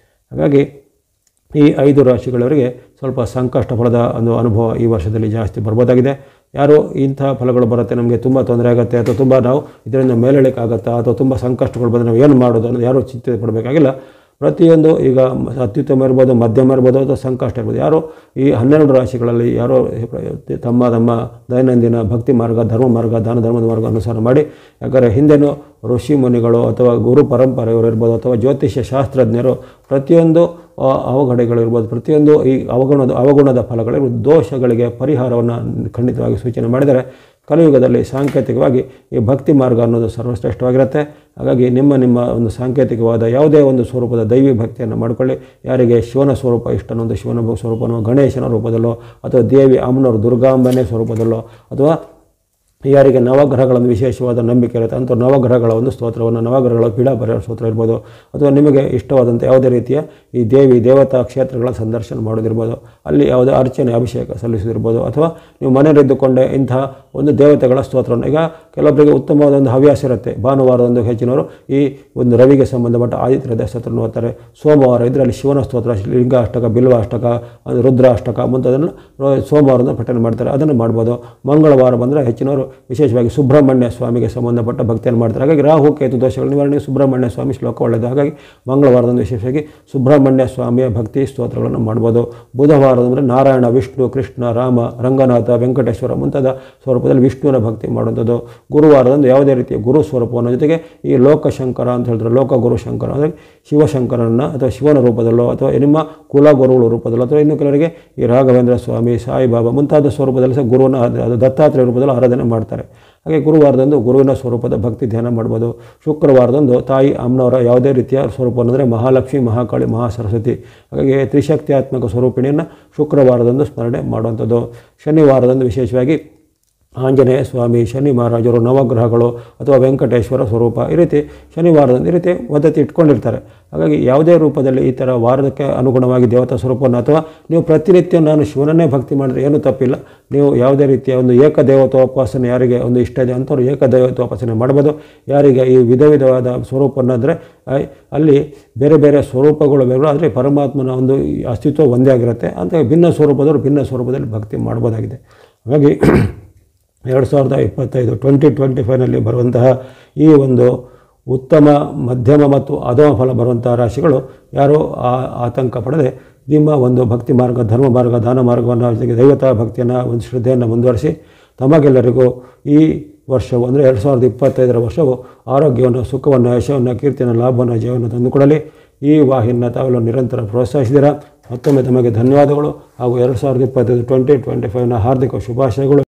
ಹಾಗಾಗಿ ಈ 5 ರಾಶಿಗಳವರಿಗೆ ಸ್ವಲ್ಪ ಸಂಕಷ್ಟ ಫಲದ ಒಂದು ಅನುಭವ ಈ ವರ್ಷದಲ್ಲಿ ಜಾಸ್ತಿ ಬರ್ಬೋದಾಗಿದೆ. ಯಾರು ಇಂಥ ಫಲಗಳು ಬರುತ್ತೆ, ನಮಗೆ ತುಂಬ ತೊಂದರೆ ಆಗುತ್ತೆ ಅಥವಾ ತುಂಬ ನಾವು ಇದರಿಂದ ಮೇಲೇಳಕ್ಕಾಗತ್ತಾ ಅಥವಾ ತುಂಬ ಸಂಕಷ್ಟಗಳು ಬಂದರೆ ನಾವು ಏನು ಮಾಡೋದು ಅನ್ನೋದು ಯಾರೂ ಚಿಂತೆ ಪಡಬೇಕಾಗಿಲ್ಲ. ಪ್ರತಿಯೊಂದು ಈಗ ಅತ್ಯುತ್ತಮ ಇರ್ಬೋದು, ಮಧ್ಯಮ ಇರ್ಬೋದು ಅಥವಾ ಸಂಕಷ್ಟ ಇರ್ಬೋದು. ಯಾರು ಈ 12 ರಾಶಿಗಳಲ್ಲಿ ಯಾರೋ ತಮ್ಮ ದೈನಂದಿನ ಭಕ್ತಿ ಮಾರ್ಗ, ಧರ್ಮ ಮಾರ್ಗ, ದಾನ ಧರ್ಮದ ಮಾರ್ಗ ಅನುಸಾರ ಮಾಡಿ. ಯಾಕಂದರೆ ಹಿಂದೆನೂ ಋಷಿ ಮುನಿಗಳು ಅಥವಾ ಗುರು ಪರಂಪರೆಯವರು ಇರ್ಬೋದು ಅಥವಾ ಜ್ಯೋತಿಷ್ಯ ಶಾಸ್ತ್ರಜ್ಞರು ಪ್ರತಿಯೊಂದು ಅವಘಡಗಳಿರ್ಬೋದು, ಪ್ರತಿಯೊಂದು ಈ ಅವಗುಣದ ಫಲಗಳಿರ್ಬೋದು, ದೋಷಗಳಿಗೆ ಪರಿಹಾರವನ್ನು ಖಂಡಿತವಾಗಿ ಸೂಚನೆ ಮಾಡಿದರೆ ಕಲಿಯುಗದಲ್ಲಿ ಸಾಂಕೇತಿಕವಾಗಿ ಈ ಭಕ್ತಿ ಮಾರ್ಗ ಅನ್ನೋದು ಸರ್ವಶ್ರೇಷ್ಠವಾಗಿರುತ್ತೆ. ಹಾಗಾಗಿ ನಿಮ್ಮ ಒಂದು ಸಾಂಕೇತಿಕವಾದ ಯಾವುದೇ ಒಂದು ಸ್ವರೂಪದ ದೈವಿ ಭಕ್ತಿಯನ್ನು ಮಾಡಿಕೊಳ್ಳಿ. ಯಾರಿಗೆ ಶಿವನ ಸ್ವರೂಪ ಇಷ್ಟ ಅನ್ನೋದು ಶಿವನ ಸ್ವರೂಪನೋ, ಗಣೇಶನ ರೂಪದಲ್ಲೋ ಅಥವಾ ದೇವಿ ಅಮ್ಮನವರು ದುರ್ಗಾಂಬನೆ ಸ್ವರೂಪದಲ್ಲೋ ಅಥವಾ ಯಾರಿಗೆ ನವಗ್ರಹಗಳನ್ನು ವಿಶೇಷವಾದ ನಂಬಿಕೆ ಇರುತ್ತೆ ಅಂಥ ನವಗ್ರಹಗಳ ಒಂದು ಸ್ತೋತ್ರವನ್ನು, ನವಗ್ರಹಗಳ ಪೀಡಾ ಪರಿಹಾರ ಸ್ತೋತ್ರ ಇರ್ಬೋದು ಅಥವಾ ನಿಮಗೆ ಇಷ್ಟವಾದಂಥ ಯಾವುದೇ ರೀತಿಯ ಈ ದೇವತಾ ಕ್ಷೇತ್ರಗಳ ಸಂದರ್ಶನ ಮಾಡೋದಿರ್ಬೋದು, ಅಲ್ಲಿ ಯಾವುದೇ ಅರ್ಚನೆ ಅಭಿಷೇಕ ಸಲ್ಲಿಸೋದಿರ್ಬೋದು ಅಥವಾ ನೀವು ಮನೆಯಲ್ಲಿದ್ದುಕೊಂಡೇ ಇಂತಹ ಒಂದು ದೇವತೆಗಳ ಸ್ತೋತ್ರವನ್ನು. ಈಗ ಕೆಲವೊಬ್ಬರಿಗೆ ಉತ್ತಮವಾದ ಒಂದು ಹವ್ಯಾಸ ಇರುತ್ತೆ. ಭಾನುವಾರದಂದು ಹೆಚ್ಚಿನವರು ಈ ಒಂದು ರವಿಗೆ ಸಂಬಂಧಪಟ್ಟ ಆದಿತ್ಯ ಹೃದಯ ಸ್ತೋತ್ರವನ್ನು ಓದ್ತಾರೆ. ಸೋಮವಾರ ಇದರಲ್ಲಿ ಶಿವನ ಸ್ತೋತ್ರ, ಲಿಂಗಾಷ್ಟಕ, ಬಿಲ್ವಾಷ್ಟಕ, ರುದ್ರಾಷ್ಟಕ ಮುಂತಾದನ್ನು ಸೋಮವಾರದಿಂದ ಪಠನೆ ಮಾಡ್ತಾರೆ, ಅದನ್ನು ಮಾಡ್ಬೋದು. ಮಂಗಳವಾರ ಬಂದರೆ ಹೆಚ್ಚಿನವರು ವಿಶೇಷವಾಗಿ ಸುಬ್ರಹ್ಮಣ್ಯ ಸ್ವಾಮಿಗೆ ಸಂಬಂಧಪಟ್ಟ ಭಕ್ತಿಯನ್ನು ಮಾಡ್ತಾರೆ. ಹಾಗಾಗಿ ರಾಹು ಕೇತು ದೋಷಗಳ ನಿವಾರಣೆಗೆ ಸುಬ್ರಹ್ಮಣ್ಯ ಸ್ವಾಮಿ ಶ್ಲೋಕ ಒಳ್ಳೆಯದು. ಹಾಗಾಗಿ ಮಂಗಳವಾರದಂದು ವಿಶೇಷವಾಗಿ ಸುಬ್ರಹ್ಮಣ್ಯ ಸ್ವಾಮಿಯ ಭಕ್ತಿ ಸ್ತೋತ್ರಗಳನ್ನು ಮಾಡ್ಬೋದು. ಬುಧವಾರದಂದರೆ ನಾರಾಯಣ, ವಿಷ್ಣು, ಕೃಷ್ಣ, ರಾಮ, ರಂಗನಾಥ, ವೆಂಕಟೇಶ್ವರ ಮುಂತಾದ ಸ್ವರೂಪದಲ್ಲಿ ವಿಷ್ಣುವಿನ ಭಕ್ತಿ ಮಾಡುವಂಥದ್ದು. ಗುರುವಾರದಂದು ಯಾವುದೇ ರೀತಿಯ ಗುರು ಸ್ವರೂಪವನ್ನು, ಜೊತೆಗೆ ಈ ಲೋಕಶಂಕರ ಅಂತ ಹೇಳಿದ್ರೆ ಲೋಕಗುರು ಶಂಕರ ಅಂದರೆ ಶಿವಶಂಕರನ್ನು ಅಥವಾ ಶಿವನ ರೂಪದಲ್ಲೋ ಅಥವಾ ನಿಮ್ಮ ಕುಲಗುರುಗಳ ರೂಪದಲ್ಲೋ ಅಥವಾ ಇನ್ನು ಕೆಲವರಿಗೆ ಈ ರಾಘವೇಂದ್ರ ಸ್ವಾಮಿ, ಸಾಯಿಬಾಬಾ ಮುಂತಾದ ಸ್ವರೂಪದಲ್ಲಿ ಸಹ ಗುರುವನ್ನು ಅದು ದತ್ತಾತ್ರೇಯ ರೂಪದಲ್ಲಿ ಆರಾಧನೆ ಮಾಡ್ತಾರೆ. ಹಾಗೆ ಗುರುವಾರದಂದು ಗುರುವಿನ ಸ್ವರೂಪದ ಭಕ್ತಿ ಧ್ಯಾನ ಮಾಡ್ಬೋದು. ಶುಕ್ರವಾರದಂದು ತಾಯಿ ಅಮ್ಮನವರ ಯಾವುದೇ ರೀತಿಯ ಸ್ವರೂಪವನ್ನು ಅಂದರೆ ಮಹಾಲಕ್ಷ್ಮಿ, ಮಹಾಕಾಳಿ, ಮಹಾಸರಸ್ವತಿ, ಹಾಗಾಗಿ ತ್ರಿಶಕ್ತಿಯಾತ್ಮಕ ಸ್ವರೂಪಿಣಿಯನ್ನು ಶುಕ್ರವಾರದಂದು ಸ್ಮರಣೆ ಮಾಡುವಂಥದ್ದು. ಶನಿವಾರದಂದು ವಿಶೇಷವಾಗಿ ಆಂಜನೇಯ ಸ್ವಾಮಿ, ಶನಿ ಮಹಾರಾಜರು, ನವಗ್ರಹಗಳು ಅಥವಾ ವೆಂಕಟೇಶ್ವರ ಸ್ವರೂಪ, ಈ ರೀತಿ ಶನಿವಾರದಂದು ಈ ರೀತಿ ಪದ್ಧತಿ ಇಟ್ಕೊಂಡಿರ್ತಾರೆ. ಹಾಗಾಗಿ ಯಾವುದೇ ರೂಪದಲ್ಲಿ ಈ ಥರ ವಾರಕ್ಕೆ ಅನುಗುಣವಾಗಿ ದೇವತಾ ಸ್ವರೂಪವನ್ನು ಅಥವಾ ನೀವು ಪ್ರತಿನಿತ್ಯ ನಾನು ಶಿವನನ್ನೇ ಭಕ್ತಿ ಮಾಡಿದ್ರೆ ಏನೂ ತಪ್ಪಿಲ್ಲ. ನೀವು ಯಾವುದೇ ರೀತಿಯ ಒಂದು ಏಕದೇವತೋಪಾಸನೆ ಯಾರಿಗೆ ಒಂದು ಇಷ್ಟ ಇದೆ ಅಂಥವ್ರು ಏಕದೇವತೋಪಾಸನೆ ಮಾಡ್ಬೋದು. ಯಾರಿಗೆ ಈ ವಿಧವಾದ ಸ್ವರೂಪವನ್ನು ಅಂದರೆ ಅಲ್ಲಿ ಬೇರೆ ಬೇರೆ ಸ್ವರೂಪಗಳು ಬೇರೆ, ಆದರೆ ಪರಮಾತ್ಮನ ಒಂದು ಅಸ್ತಿತ್ವ ಒಂದೇ ಆಗಿರುತ್ತೆ. ಅಂತ ಭಿನ್ನ ಸ್ವರೂಪದವರು ಭಿನ್ನ ಸ್ವರೂಪದಲ್ಲಿ ಭಕ್ತಿ ಮಾಡ್ಬೋದಾಗಿದೆ. ಹಾಗಾಗಿ 2025 2025ನಲ್ಲಿ ಬರುವಂತಹ ಈ ಒಂದು ಉತ್ತಮ, ಮಧ್ಯಮ ಮತ್ತು ಅಧಮ ಫಲ ಬರುವಂತಹ ರಾಶಿಗಳು ಯಾರೂ ಆತಂಕ ಪಡದೆ ನಿಮ್ಮ ಒಂದು ಭಕ್ತಿ ಮಾರ್ಗ, ಧರ್ಮ ಮಾರ್ಗ, ದಾನ ಮಾರ್ಗವನ್ನು, ಜೊತೆಗೆ ದೈವತಾ ಭಕ್ತಿಯನ್ನು, ಒಂದು ಶ್ರದ್ಧೆಯನ್ನು ಮುಂದುವರಿಸಿ ತಮಗೆಲ್ಲರಿಗೂ ಈ ವರ್ಷವು ಅಂದರೆ 2025ರ ವರ್ಷವು ಆರೋಗ್ಯವನ್ನು, ಸುಖವನ್ನು, ಯಶವನ್ನು, ಕೀರ್ತಿಯನ್ನು, ಲಾಭವನ್ನು, ಜಯವನ್ನು ತಂದುಕೊಡಲಿ. ಈ ವಾಹಿನಿಯನ್ನು ತಾವೆಲ್ಲ ನಿರಂತರ ಪ್ರೋತ್ಸಾಹಿಸಿದ್ದೀರಾ. ಮತ್ತೊಮ್ಮೆ ತಮಗೆ ಧನ್ಯವಾದಗಳು ಹಾಗೂ 2025 2025ನ ಹಾರ್ದಿಕ ಶುಭಾಶಯಗಳು.